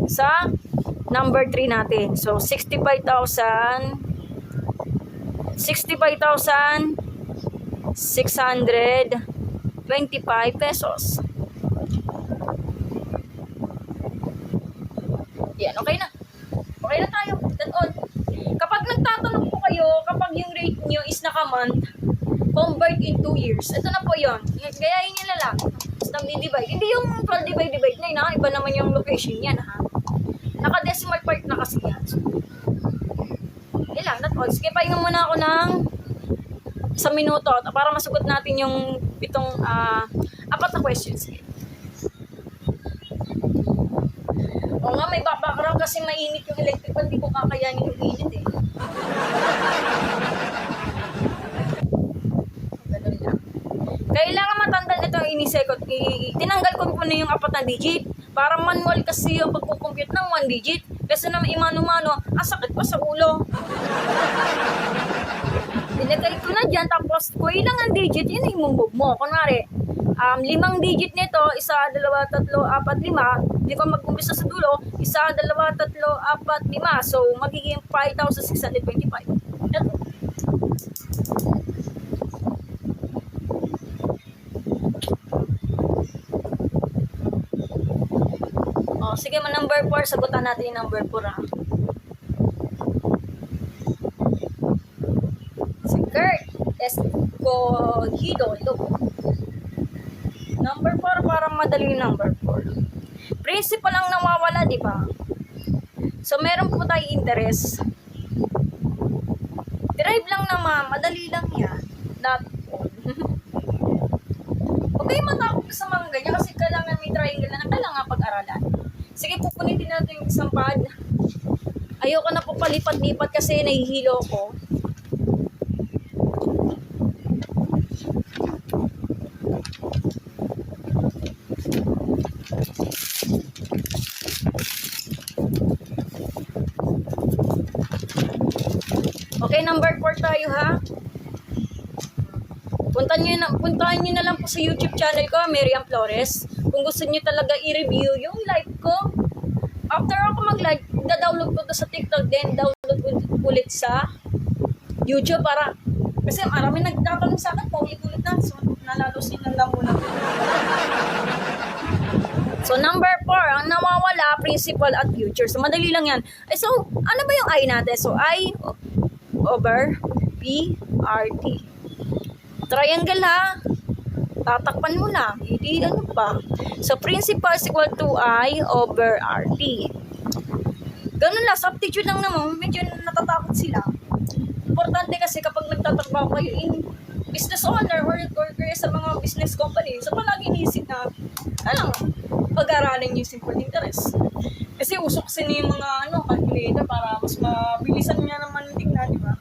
sa number 3 natin. So, 65,625 pesos. Yan, okay na. Okay na tayo. That's all. Kapag nagtatanong po kayo, kapag yung rate divide in 2 years. Ito na po yun. Gayahin nyo na lang. Tapos nag-divide. Hindi yung 12 divide na yun, ha? Iba naman yung location yan, ha? Naka-decimal part na kasi yan. So, yun lang, that's all. Sige, pahinga muna ako ng 1 minuto para masugot natin yung itong 4 na questions. Sige. O nga, may background kasi mainit yung electric fan. Hindi ko kakayanin yung init eh. Ganun lang. Kailangan matandaan ito yung inisekot. Tinanggal ko po na yung 4 na digit. Para manual kasi yung pagkukompute ng 1 digit. Kasi naman imano-mano, sakit pa sa ulo. Dinagay ko na dyan, tapos kung ilang ang digit, yun yung mumove mo. Kunwari, 5 digit nito, 1, 2, 3, 4, 5. Hindi ko mag-umpisa sa dulo, 1, 2, 3, 4, 5. So, magiging 5,625. Ito. O, sige, number 4. Sagutan natin yung number 4, ha. Si Kurt Escogido. Ito po. Number 4, parang madali yung number 4. Principal ang nawawala, di ba? So, meron po tayo interest. Derive lang naman. Madali lang yan. Not all. Huwag kayo matakot sa mga ganyan kasi kailangan may triangle na kailangan pag-aralan. Sige, pupunitin natin yung isang pad. Ayoko na po palipat-lipat kasi nahihilo ko. Okay, number 4 tayo, ha. Puntahan nyo na lang po sa YouTube channel ko, Miriam Flores. Kung gusto nyo talaga i-review yung live ko. After ako mag-live, da-download ko to sa TikTok, then download ulit sa YouTube para, kasi marami nagtatanong sa akin, paulit-ulit na. So, nalalosin lang muna. So, number 4, ang nawawala, principal at future. So, madali lang yan. So, ano ba yung I natin? So, I over P, R, T. Triangle, ha? Tatakpan mo lang. Hindi ano pa. So, principal is equal to I over RT. Ganun lang. Substitute lang naman. Medyo natatakot sila. Importante kasi kapag nagtatrabaho kayo in business owner or kaya sa mga business company, so palagi iniisip na, pag-aralan yung simple interest. Kasi usok kasi yung mga calculator para mas mabilisan niya naman tingnan, di ba?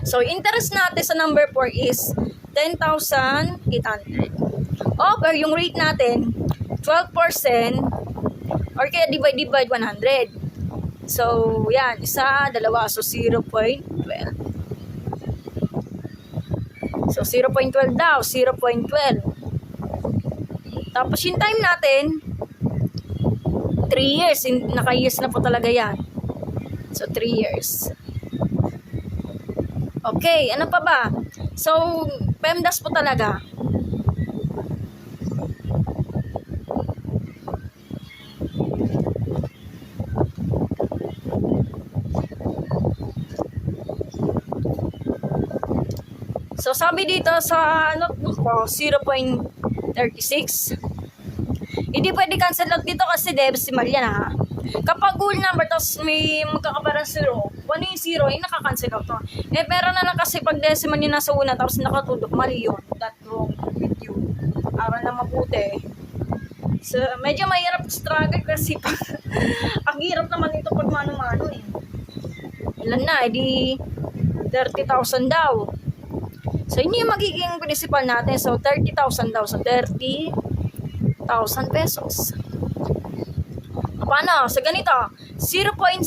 So, interest natin sa number 4 is 10,800. Over yung rate natin, 12% or kaya divide 100. So, yan. 1, 2, so 0.12. So, 0.12 daw, 0.12. Tapos yung time natin, 3 years. Naka-years na po talaga yan. So, 3 years. Okay, ano pa ba? So, PEMDAS po talaga. So, sabi dito sa notebook ko, 0.36. Hindi pwede cancel out dito kasi decimal yan, ha. Kapag whole number, tapos may magkakaparang 0, kung ano yung 0, ay nakakancel out to. Pero na lang kasi pag decimal yung nasa una, tapos nakatudok, mali yun. That wrong with you. Aral na mabuti. So, medyo mahirap struggle kasi ang hirap naman ito pag mano-mano eh. Ilan na, edi 30,000 daw. So, yun yung magiging principal natin. So, 30,000 daw. So, 30,000 pesos. Paano? So, ganito. 0.6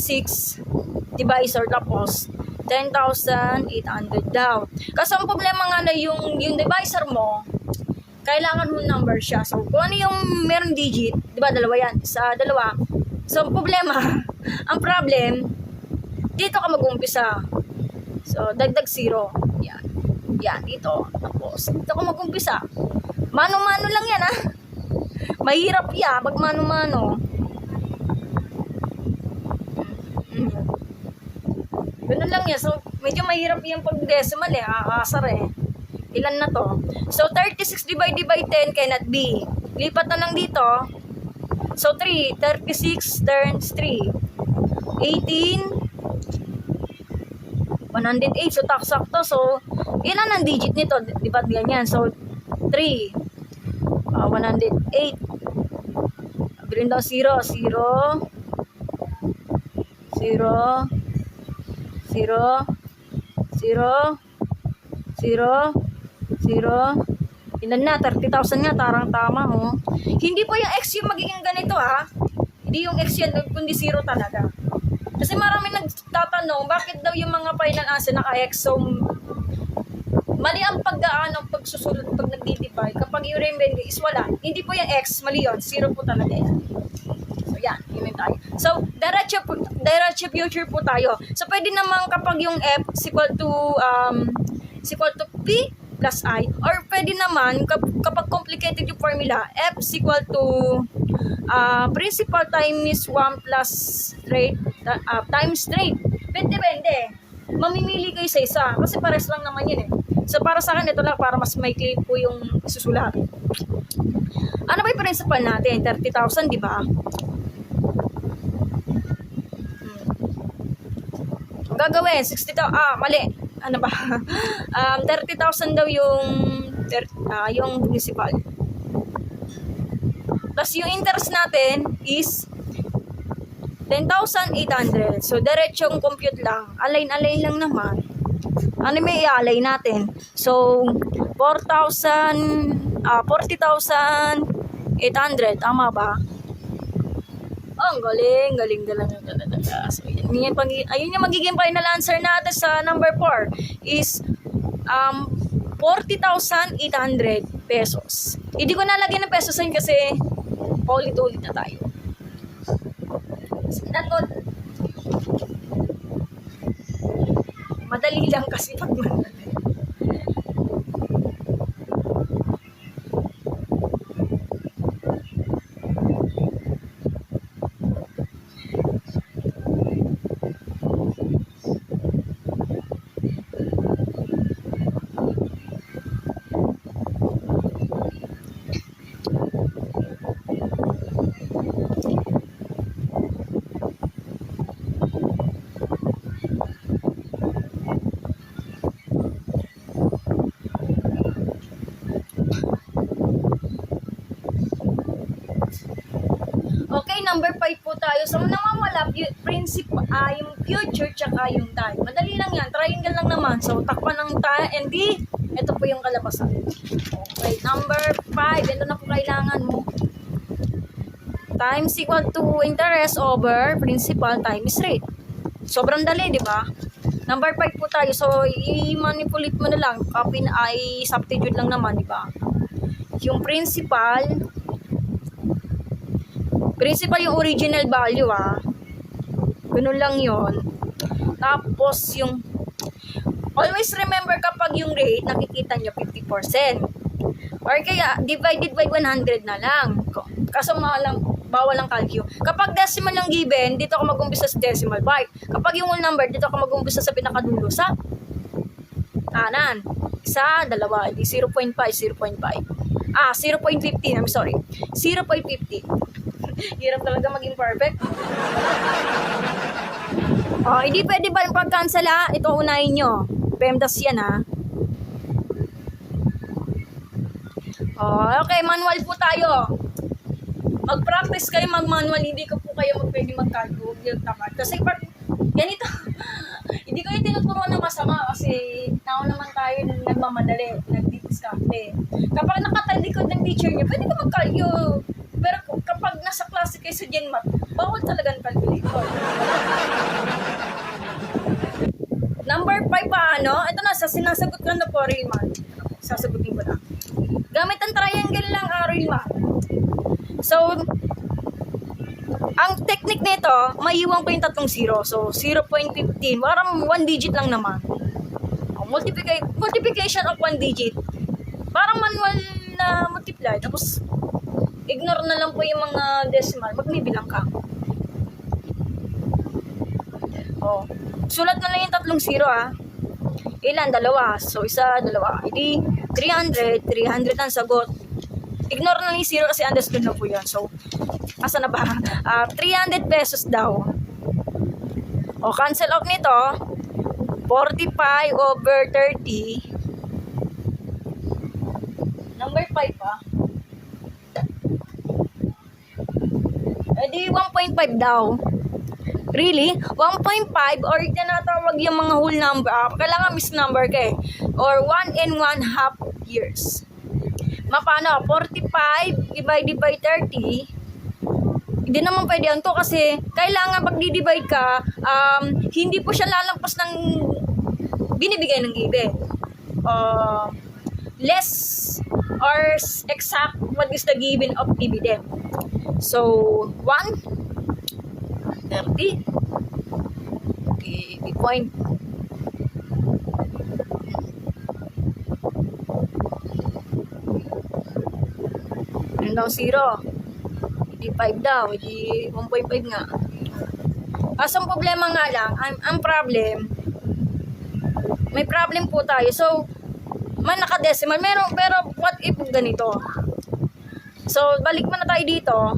divisor tapos 10,800 daw. Kasi ang problema nga na yung divisor mo, kailangan mo number siya. So, kung ano yung meron digit, di ba, dalawa yan. Sa dalawa. So, ang problema, ang problem, dito ka mag-umpisa. So, dagdag 0. Yan. Yan, dito. Tapos, dito ka mag-umpisa. Mano-mano lang yan, ha? Mahirap yan, pag mano-mano. Ganun lang yan. So, medyo mahirap yung pag-decimal eh. Aasar eh. Ilan na to? So, 36 divided by 10 cannot be. Lipat na lang dito. So, 3. 36 turns 3. 18. 108. So, taksakto. So, ilan ang digit nito? Diba ganyan? So, 3. 108. Bilhin daw 0. 0. 0. 0. 0. 0. 0. Ilan na? 30,000 nga. Tarang tama, oh. Hindi po yung X yung magiging ganito, ha? Hindi yung X yan, kundi 0 talaga. Kasi marami nagtatanong, bakit daw yung mga final answer naka-X? So, mali ang pagsusulat pag nag-divide. Kapag yung remainder is wala. Hindi po yung X, mali yun. 0 po talaga yan. So, yan. Yun tayo. So, diretso future po tayo. So, pwede naman kapag yung F is equal to P plus I, or pwede naman kapag complicated yung formula, F is equal to principal times 1 plus rate times rate. Depende. Mamimili kayo sa isa kasi pares lang naman yun eh. So para sa akin ito lang para mas maikli po yung isusulat. Ano ba yung principal natin? 30,000, di ba? Ang gagawin 60,000. Mali. Ano ba? 30,000 daw yung principal. Tapos yung interest natin is 10,800. So, diretsong compute lang. Align lang naman. Ano may i-align natin? So, 40,800. Tama ba? Oh, ang galing talaga. So, ayun yung magiging final answer natin sa number 4 is 40,800 pesos. Hindi ko nalagyan ng pesos yun kasi paulit-ulit na tayo. Madali lang kasi pag madali. Okay, number 5 po tayo. So, namamala, yung future tsaka yung time. Madali lang yan. Triangle lang naman. So, takpan ng time and D. Ito po yung kalabasan. Okay, number 5. Ito na po kailangan mo. Time is equal to interest over principal times rate. Sobrang dali, di ba? Number 5 po tayo. So, i-manipulate mo na lang. Copy na ay substitute lang naman, di ba? Yung principal yung original value, ganun lang yon. Tapos yung always remember kapag yung rate nakikita nyo 50% or kaya divided by 100 na lang, kaso bawal ang calcu. Kapag decimal lang given, dito ako mag-umpisa sa decimal part. Kapag yung whole number, dito ako mag-umpisa sa pinakadulo sa kanan. Isa, dalawa, 0.5, 0.5. 0.15, I'm sorry. 0.50. Hirap talaga maging perfect. Hindi pwede ba yung pag-cancel, Ito unahin nyo. PEMDAS yan, Okay, manual po tayo. Mag-practice kayo mag-manual. Hindi ko po kayo pwede mag-calculate yung tamad. Kasi pag ganito, hindi ko yung tinuturuan na masama kasi tao naman tayo nagmamadali, nagdi-discarte. Kapag nakatalikod ng teacher niyo, pwede ka mag-calculate. Pero kapag nasa klase kayo sa GenMat, bawal talaga ng calculator. Number 5 Ito na, sinasagot ko na po, real man. Sasagutin ko na. Gamit ang triangle lang, real man. So, ang technique nito, maiiwan ko yung 3 0. So, 0.15. Parang 1 digit lang naman. Multiplication of 1 digit. Parang manual na multiply. Tapos, ignore na lang po yung mga decimal. Magbibilang ka. Sulat na lang yung 3 0, Ilan? Dalawa. So, isa, dalawa. Hindi, 300. 300 ang sagot. Ignore na lang yung zero kasi understood na po yun. So, asa na ba? 300 pesos daw. O, cancel off nito. 45 over 30. Number 5 pa. Eh di 1.5 daw. Really? 1.5 or tinatawag yung mga whole number. Kailangan misnumber ka eh. Or 1 and 1/2 years. Mapano? 45 divided by 30. Hindi naman pwede yan to kasi kailangan pag di-divide ka, hindi po siya lalampas ng binibigay ng given. Less or exact what is the given of dividend. So, 1, 30. Okay, big point. Ano daw, 0? Hindi 5 daw, hindi 1.5 nga. Kaso ang problema nga lang, ang problem, may problem po tayo. So, man naka-decimal, meron, pero what if ganito? So, balik mo na tayo dito.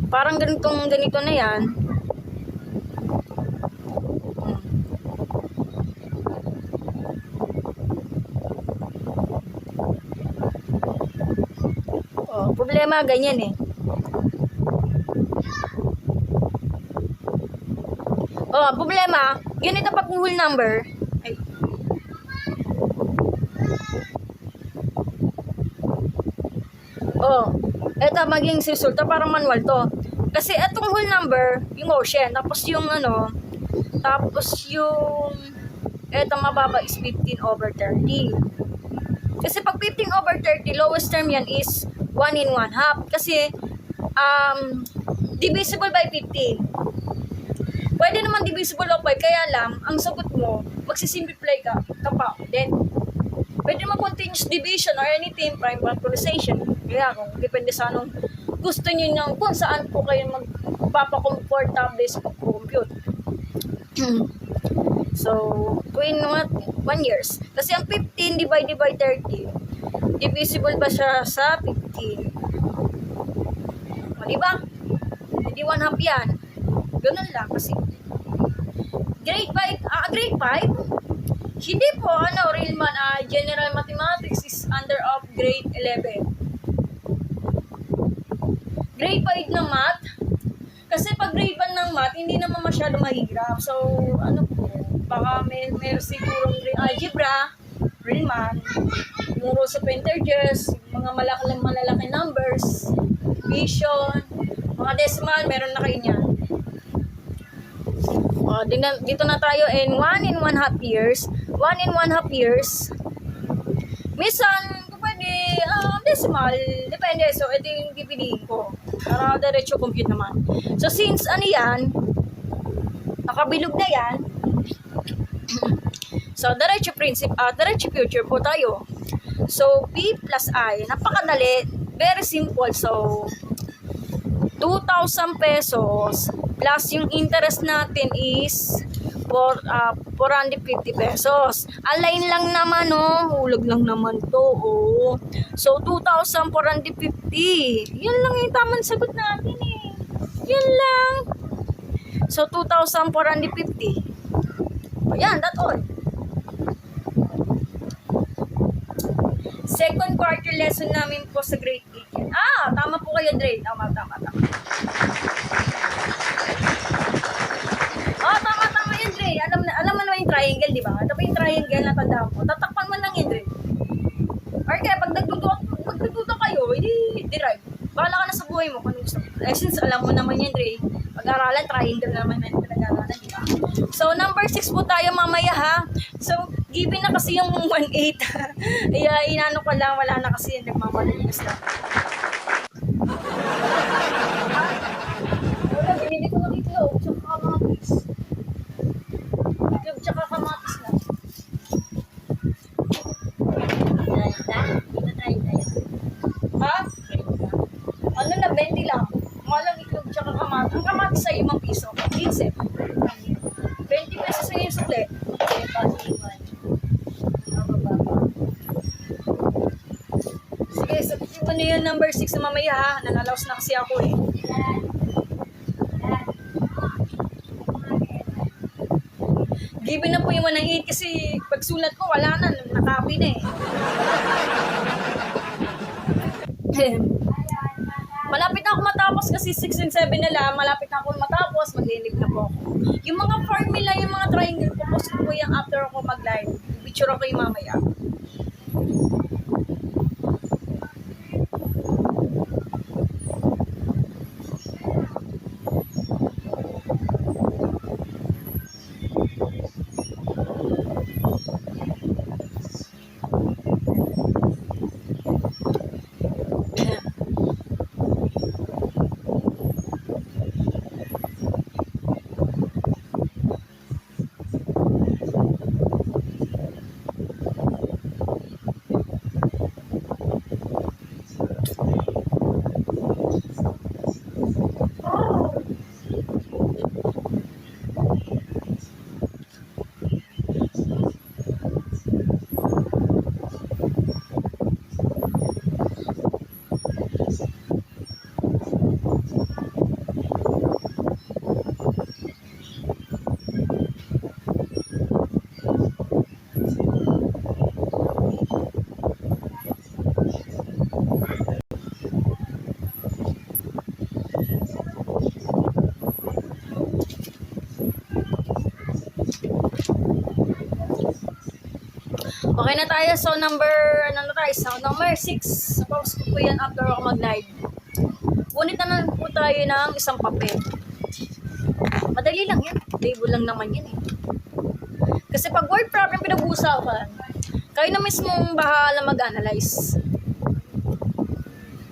Parang ganito na yan. Oh, problema ganyan eh. Oh, problema, ganito pag whole number. Ay. Oh, eto maging resulta parang manual to. Kasi etong whole number, yung ocean, tapos yung eto mababa is 15 over 30. Kasi pag 15 over 30, lowest term yan is 1 in 1/2. Kasi, divisible by 15. Pwede naman divisible of 5, kaya lang, ang sagot mo, magsisimplify ka pa. Then, pwede naman continuous division or anything, prime factorization. Kaya kung depende sa anong gusto nyo nyo, kung saan po kayo magpapakomfortable sa pag-compute. So, in 1 years. Kasi ang 15 divided by 30, divisible ba siya sa 15? O, diba? Hindi 1/2 yan. Ganun lang kasi. Grade 5, hindi po, Reilman, General Mathematics is under of grade 11. Grade 5 ng math, kasi pag grade 1 ng math, hindi naman masyado mahirap. So, baka may sigurong algebra, Reilman, yung rules of integers, mga malalaking numbers, division, mga decimal, meron na kayo niyan. Dito na tayo in 1 and 1/2 years. 1 and 1/2 years. Minsan, pwede, decimal, depende. So, ito yung pipiliin ko. Para diretso compute naman. So, since yan, nakabilog na yan, so, diretso future po tayo. So, P plus I, napakadali, very simple. So, 2,000 pesos plus yung interest natin is 450 pesos. Align lang naman, hulog lang naman to, So, 2,450. Yan lang yung tamang sagot natin eh. Yan lang. So, 2,450. Ayan, that's all. Second quarter lesson namin po sa grade 8. Tama po kayo, Dre. Tama. Tama yun, Dre. Alam mo naman yung triangle, di ba? Ito pa yung triangle na tandaan mo. Tatakpan mo lang yun, Dre. Or kaya, pag nagdududa kayo, derive. Bahala ka na sa buhay mo kung gusto mo. Since alam mo naman yan, Dre. Pag-aralan, triangle naman na pinag-aralan, di ba? So, number 6 po tayo mamaya, ha? So, given na kasi yung 1/8. Inano ko lang, wala na kasi yung nagmamalinis na. Wala, binili ko na itlog, tsaka kamatis. Itlog tsaka kamatis na. Ha? Ano na, 20 lang. Malang itlog tsaka kamatis. Ang kamatis ay 5 piso. 15. 20 pesos ay yung sukli. Okay, so iba na yun number 6 na mamaya ha. Nanalaos na kasi ako eh. Given na po yung 1 ng 8 kasi pagsulat ko wala na. Nakapi na eh. Malapit na ako matapos kasi 6 and 7 na lang. Malapit na ako matapos. Mag-live na po ako. Yung mga formula, yung mga triangle ko, post ko po yung after ako mag-live. Picture ako yung mamaya. Okay na tayo. So, number 6. Post ko po yan after ako mag-live. Ngunit na lang po tayo ng isang papel. Madali lang yan. Table lang naman yan eh. Kasi pag word problem pinag-uusapan, kayo na mismong bahala mag-analyze.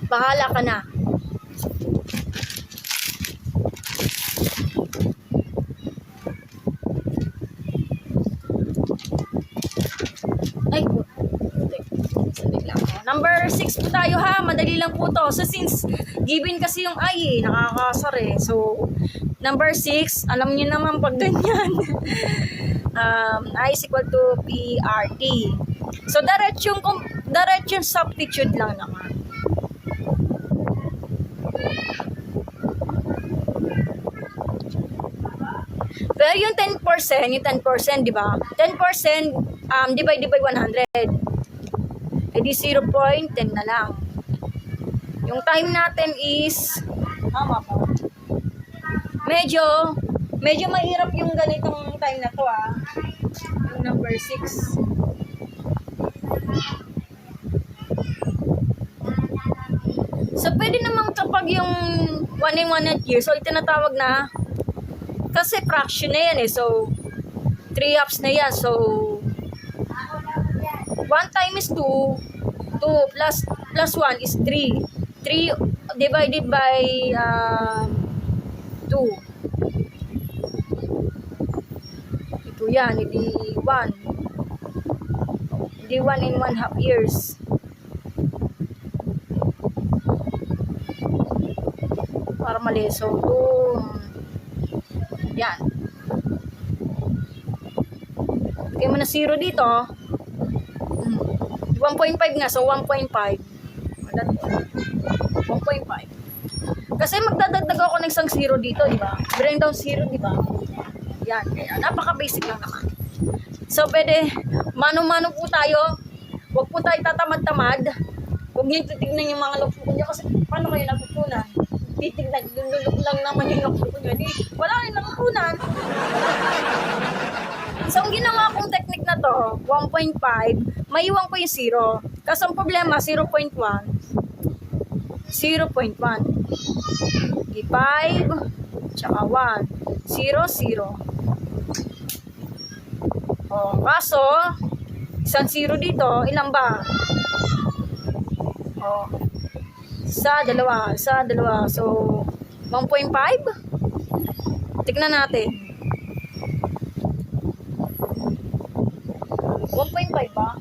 Bahala ka na. Ay, number 6 po tayo ha. Madali lang po to. So, since given kasi yung I nakakasar eh. So, number 6, alam niyo naman pag ganyan. I is equal to PRT. So, diretsyung substitute lang naman. Pero yung 10%, di ba? 10%, divide by 100. E di 0.10 na lang. Yung time natin is, tama po. Medyo mahirap yung ganitong time na to Yung number 6. So, pwede naman kapag yung 1 in 1 year, so itinatawag na, kasi fraction na yan eh. So, 3 halves na yan. So, 1 times 2 plus 1 is 3. 3 divided by 2. Ito yan, hindi 1. Hindi 1 in 1 half years. Para mali. So, 2. Yan. Lagay mo na 0 dito. 1.5 nga. So, 1.5. 1.5. Kasi magdadagdag ako ng isang 0 dito, di ba? Bring down 0, di ba? Yan. Kaya, napaka-basic lang naman. So, pwede, mano-mano po tayo. Huwag po tayo tatamad-tamad. Huwag niyo titignan yung mga logbook niyo kasi paano kayo natutunan? Titignan, lululog lang naman yung logbook niyo. Di, wala rin natutunan. So, ang ginawa kong technique na to, 1.5, maiwan ko yung 0. Kasi ang problema, 0.1. 0.1. Di 5, tsaka 1. 0, 0. O, kaso, isang 0 dito, ilan ba? O, isa, dalawa. So, 1.5? Tignan natin. 1.5 ba?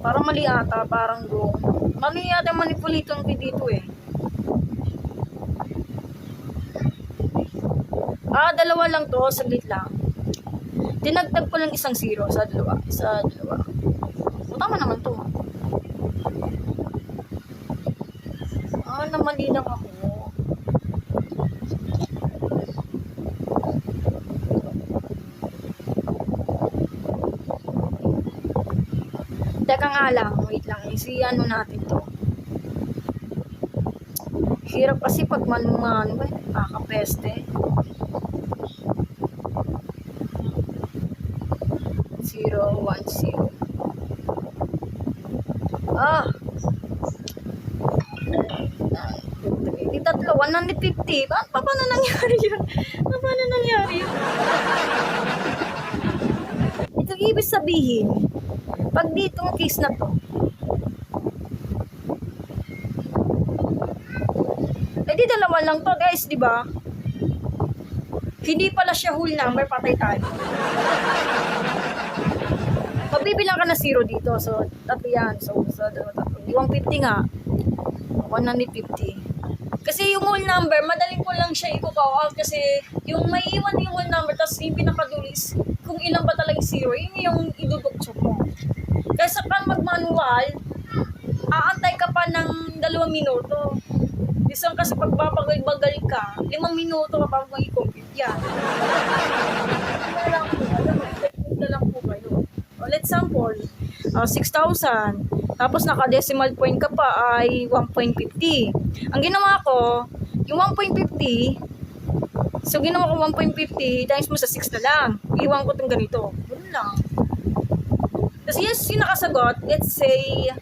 Parang mali ata, parang wrong. Mali yata manipulitong dito eh. Dalawa lang to, saglit lang. Dinagdag ko lang isang 0 sa dalawa. Tama naman to. Namali lang ako. Teka nga lang, wait lang. Ano natin to. Hirap kasi pag manu-manu, nakakapeste. 0, 1, 0. Di tatlo, 150. Paano nangyari yun? Ito ibig sabihin, pag ditong case na to, di dalawa lang to guys, di ba? Hindi pala siya whole number, patay tayo. Magbibilang ka na 0 dito, so tatlo yan. So dalawa tatlo. 150 nga. 150. Kasi yung whole number, madaling ko lang siya i-out kasi yung may iwan yung whole number, tapos yung pinakadulis, kung ilan ba talagang 0, yun yung idudukso mo. Kaysa ka mag-manual, aantay ka pa ng 2 minuto. Isang kasi pagpapagal-bagal ka, 5 minuto ka pa mag-i-compute yan. Alam po kayo. Let's sample. 6,000. Tapos naka-decimal point ka pa ay 1.50. Ang ginawa ko, yung 1.50, so ginawa ko 1.50 times mo sa 6 na lang. Iwan ko itong ganito. Ganun lang. Tapos yes, yung nakasagot, let's say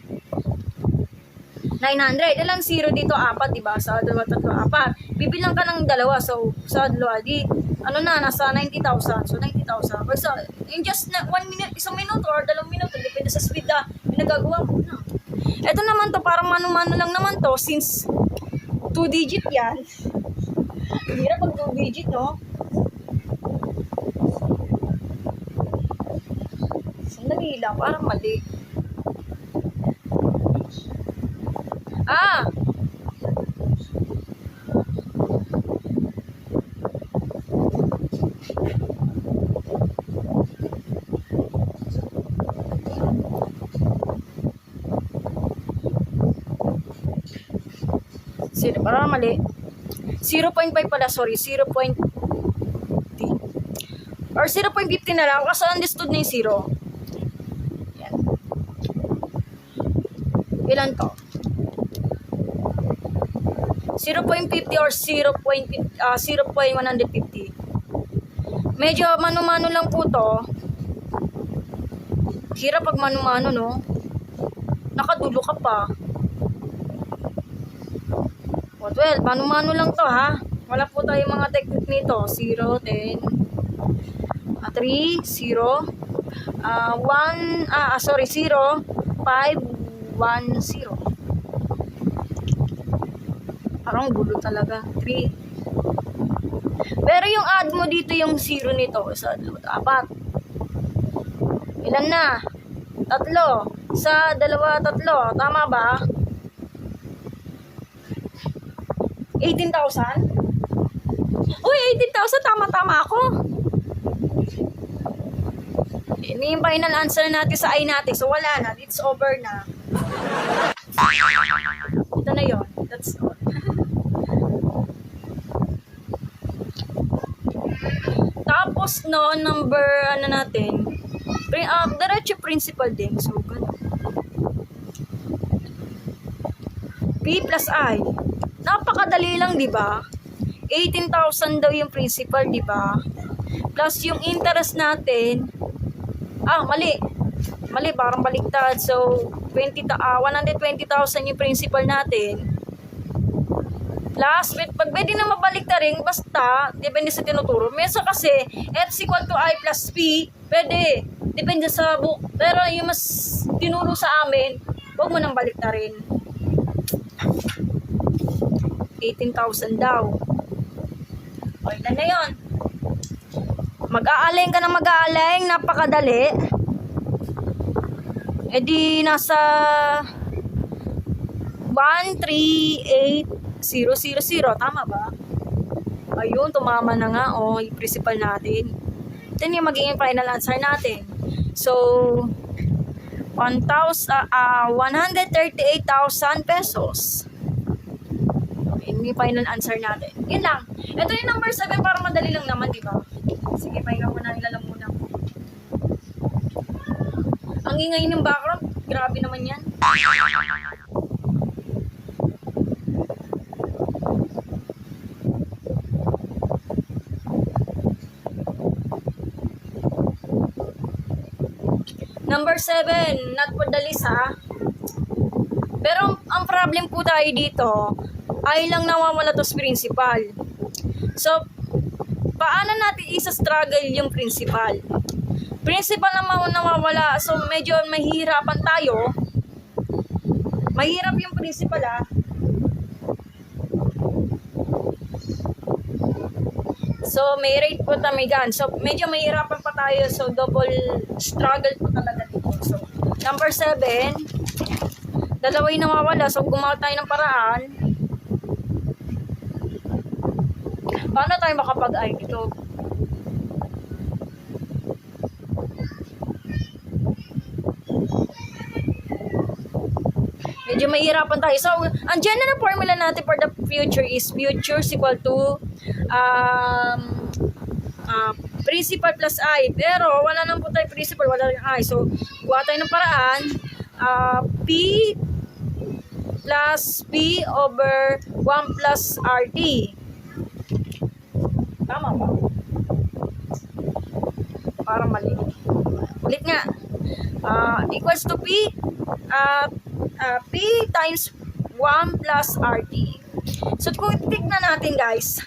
900. Ilang 0 dito? 4, diba? Sa 2, 3, 4. Bibilang ka ng 2. So, sa 2, di, nasa 90,000. So, 90,000. Or sa, in just 1 minute, 1 minuto or 2 minuto, depende sa speed na pinagagawa mo na. Ito naman to, parang mano-mano lang naman to, since 2 digit yan. Hirap pag 2 digit, no? Sandali lang, parang mali. Parang mali. 0.5 pala, sorry. 0.50. Or 0.50 na lang kasi understood na yung 0. Yan. Ilan to? 0.50 or 0.150. Medyo mano-mano lang po to. Hirap pag mano-mano, no? Nakadulo ka pa. Well, mano-mano lang to, ha? Wala po tayong mga technique nito. 0, 10, 3, 0, 1, 0, 5, 1, 0. Parang gulo talaga. 3. Pero yung add mo dito yung 0 nito. Sa 4. Ilan na? 3. Sa 2, 3. Tama ba? 18,000? Uy, 18,000. Tama-tama ako. Ini yung final answer natin sa I natin. So, wala na. It's over na. Ito na yun. That's all. Tapos, no, number, natin, diretso principal din. So, ganun. P plus I. Napakadali lang, di ba? 18,000 daw yung principal, di ba? Plus yung interest natin. Mali. Mali, parang baliktad. So, 120,000 yung principal natin. Plus, pag pwede na mabaliktad rin, basta, depende sa tinuturo. Meso kasi, F equal to I plus P, pwede. Depende sa book. Pero yung mas tinuro sa amin, huwag mo nang baliktad rin. 18,000 daw. O, ilan na yun? Mag-aaling ka na mag-aaling. Napakadali. E di nasa 138,000. Tama ba? Ayun, tumama na nga, yung principal natin. Ito yung magiging final answer natin. So, 138,000 pesos. Yun yung final answer natin. Yun lang. Ito yung number 7 para madali lang naman, di ba? Sige, pahinga muna, nilalang muna. Ang ingay ng background, grabe naman yan. Number 7, not for the list ha. Pero ang problem po tayo dito, ay lang nawawala to sa principal. So, paano natin isa-struggle yung principal? Principal naman nawawala, so medyo mahihirapan tayo. Mahirap yung principal ha. So, may rate po tamigan. So, medyo mahirapan pa tayo. So, double struggle po talaga dito. So, number 7, dalawa yung nawawala. So, gumawa tayo ng paraan. Paano tayo makapag-ay dito? Medyo mahirapan tayo. So, ang general formula natin for the future is future is equal to principal plus I. Pero, wala nang po tayo principal, wala rin I. So, gawa tayo ng paraan. P plus P over 1 plus RT. Tama ba? Para mali. Ulit nga. Equals to P P times 1 plus RT. So, kung tignan natin guys,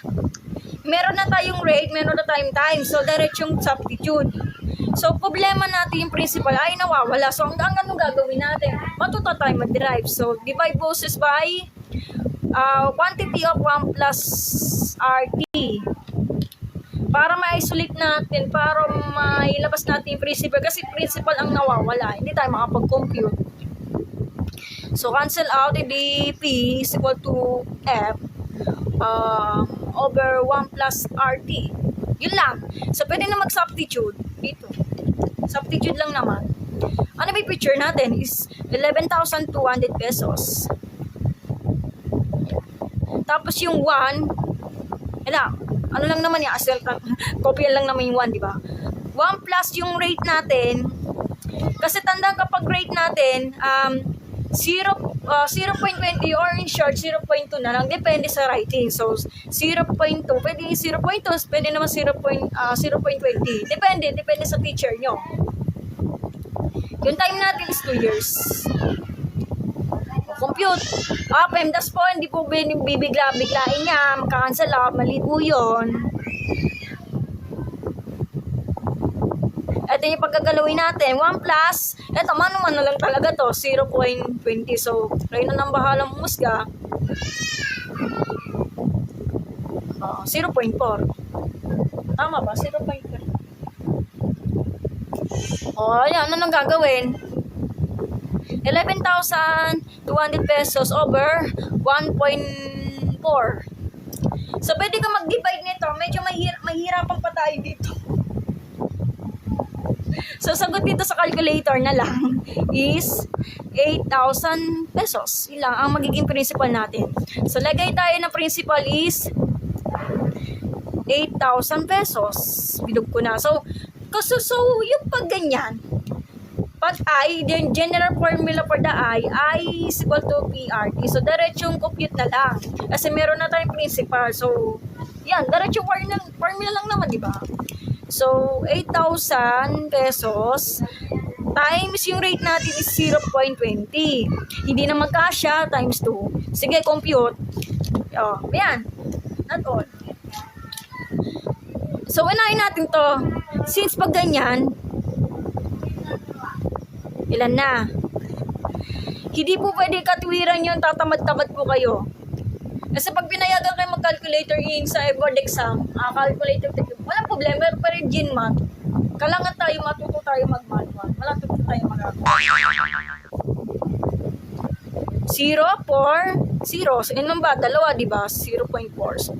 meron na tayong rate, meron na tayong time. So, diretsong substitute. So, problema natin yung principal ay nawawala. So, ang anong gagawin natin? Matuto tayo mag-derive. So, divide bosses by quantity of 1 plus RT. Para ma-isolate natin, para mailabas natin yung principal. Kasi principal ang nawawala. Hindi tayo makapag-compute. So, cancel out, edi P is equal to F over 1 plus RT. Yun lang. So, pwede na mag-substitute dito. Substitute lang naman. Ano ba yung picture natin is 11,200 pesos. Tapos yung 1, ano lang naman yan, kopya lang naman yung 1, di ba? 1 plus yung rate natin, kasi tandaan kapag rate natin, 0.20 or in short 0.2 na lang, depende sa writing. So 0.2, pwede 0.2, pwede naman 0.20, depende sa teacher nyo. Yung time natin is 2 years. Compute. PEMDAS po, hindi po bibigla-biglain niya, makakancel out, mali po yun. Ito yung pagkagalawin natin. 1 plus, ito mano-mano lang talaga to, 0.20. So, kayo na nang bahalang umusga. 0.4. Tama ba? 0.4. Ayan. Ano nang gagawin? 11,200 pesos over 1.4. So, pwede ka mag-divide nito. Medyo mahirapan pa tayo dito. So, sagot dito sa calculator na lang is 8,000 pesos. Yun lang ang magiging principal natin. So, lagay tayo ng principal is 8,000 pesos. Bilog ko na. So, yung pag ganyan, pag I, the general formula for the I is equal to PRT. So, diretsong compute na lang. Kasi meron na tayong principal. So, yan, diretsong formula lang naman, di ba? So, 8,000 pesos times yung rate natin is 0.20. Hindi na magkasya times 2. Sige, compute. Ayan. Not all. So, unahin natin to. Since pag ganyan, ilan na? Hindi po pwede katwiran yun, tatamad-tamad po kayo. Kasi pag pinayagan kayo mag-calculator in sa board exam, calculator, walang problema, pero pa rin GenMath. Kailangan tayo, matuto tayo mag-manual. Wala tuto tayo magagawa. 0, 4, 0. So, yun lang ba? Dalawa, di ba? 0.4. So,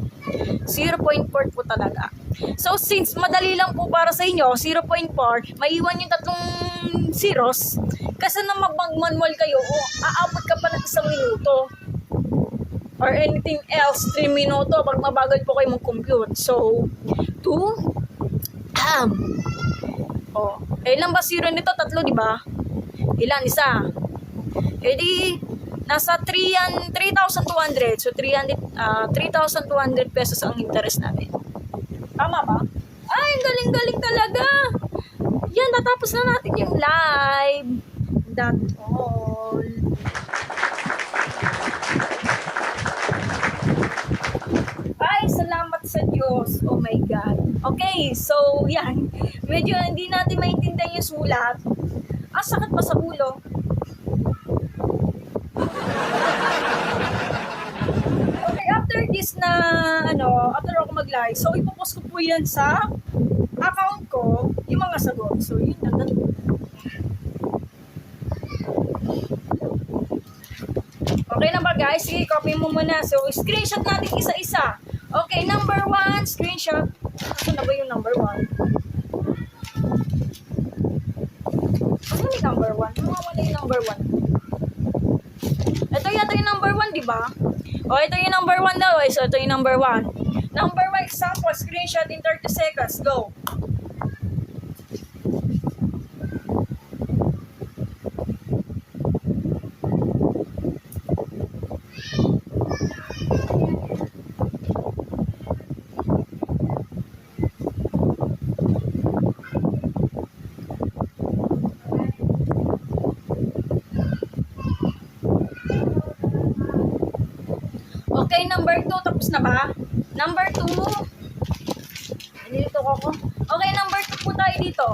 0.4 po talaga. So, since madali lang po para sa inyo, 0.4, maiwan yung tatlong zeros. Kasi na mag-manual kayo, aabot ka pa ng 1 minuto. Or anything else, 3 minuto, pag mabagal po kayo mag-compute. So, 2, ilan ba 0 nito? Tatlo, di ba? Ilan? Isa. E di, nasa 3,200. So, 3,200 pesos ang interest natin. Tama ba? Ay, galing-galing talaga. Yan, natapos na natin yung live. That's all. Ay, salamat sa Diyos. Oh my God. Okay, so, yan. Medyo hindi natin maintindihan yung sulat. Sakit pa sa ulo. Okay, after this na, after ako mag-live, so ipopost ko po yan sa account ko, yung mga sagot. So, yun na. Okay na ba guys? Sige, copy mo muna. So, screenshot natin isa-isa. Okay, number 1, screenshot. Ano na ba yung number 1? Ano yung number 1? Wala yung number 1. Ito yata yung number 1, di ba? O, ito yung number 1 daw. So, ito yung number 1. Number 1 example, screenshot in 30 seconds. Go. Okay, number 2. Tapos na ba? Number 2. Dito ko. Okay, number 2 po tayo dito.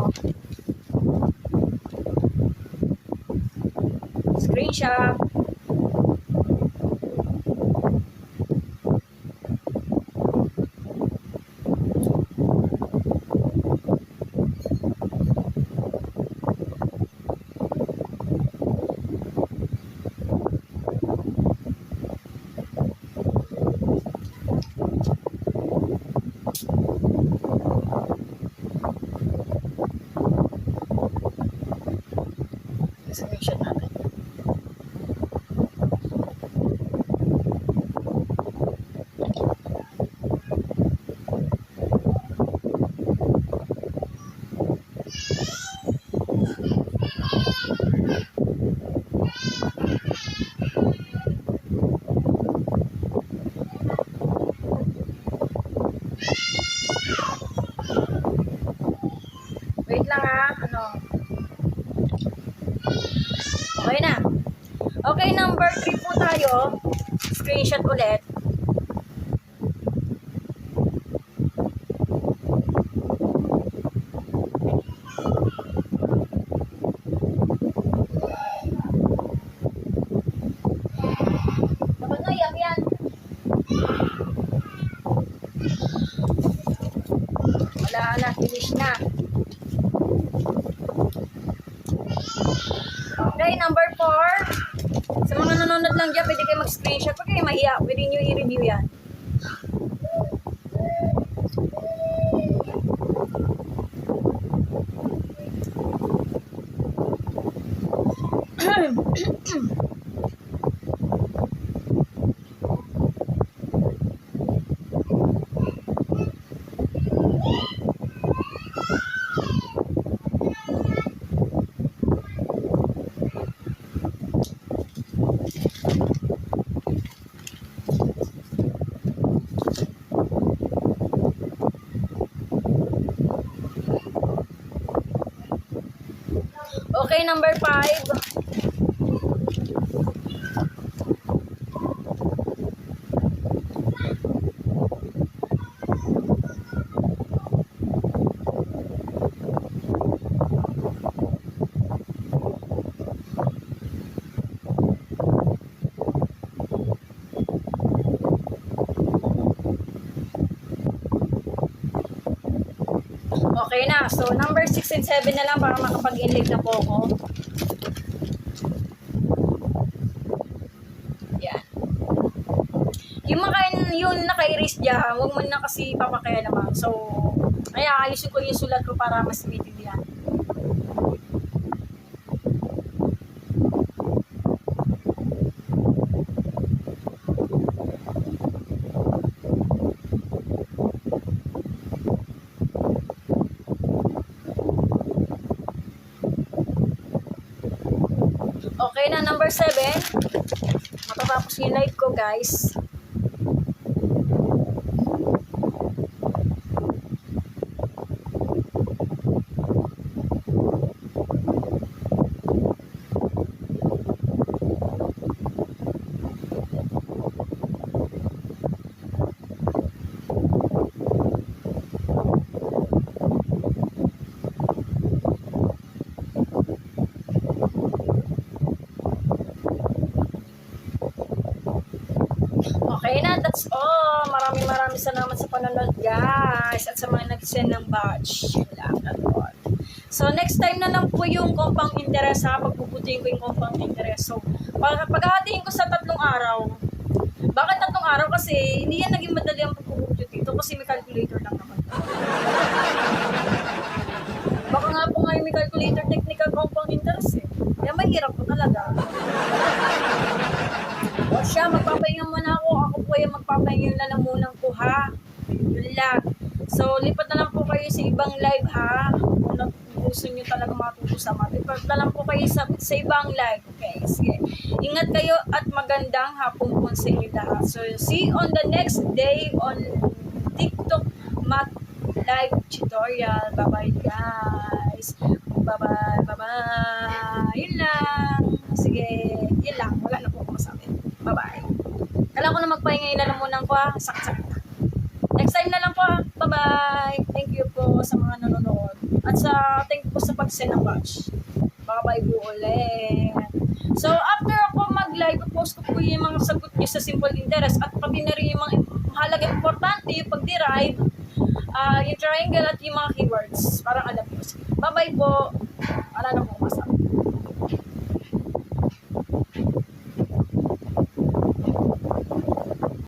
Screenshot. Screenshot natin. Wait lang ha. Okay na. Okay, number 3 po tayo. Screenshot ulit. Dapat na yan. Wala na, finish na. Okay, number 4. Sa mga nanonood lang dyan, pwede kayo mag-screenshot. Pag kayo mahiya, pwede nyo i-review yan. Okay, number 5. Okay na. So, number 6 and 7 na lang para makapag-enlive na po ako. yung naka-erase dyan, huwag mo na kasi papakaya naman. So, kaya ayusin ko yung sulat ko para mas maintindihan. Okay na, number 7. Matatapos yung live ko, guys. Okay na, that's all. Maraming salamat sa panonood, guys. At sa mga nag-send ng batch. So, next time na lang po yung compound interest, ha. Pagpuputuin ko yung compound interest. So, paghahatiin ko sa 3 araw. Bakit 3 araw? Kasi hindi yan naging madali ang pagpuputut dito kasi may calculator lang naman. Baka nga po nga yung may calculator technical compound interest eh. Kaya mahirap po talaga. O siya, magpapahinga muna ako. Ako po yung magpapahinga na lang munang ko, ha? Yun lang. So, lipat na lang po kayo sa ibang live, ha? Kung gusto nyo talaga matuto sa math. Lipat na lang po kayo sa ibang live. Okay, sige. Ingat kayo at magandang hapon po sa inyo lahat. So, see you on the next day on TikTok Math Live Tutorial. Bye-bye, guys. Bye-bye, bye-bye. Yun lang. Sige, yun lang. Wala na po ako masabi. Bye-bye. Kailangan ko na magpahinga na lang muna ko, ha. Sakit-sakit. Next time na lang po, ha. Bye-bye. Thank you po sa mga nanonood. At thank you po sa pag-send ng batch. Bye-bye po ulit. So, after ako mag-live, post ko po yung mga sagot nyo sa simple interest at pati na rin yung mga mahalagang importante, yung pag-derive, yung triangle at yung mga keywords. Parang alam nyo. Bye-bye po. Wala na po.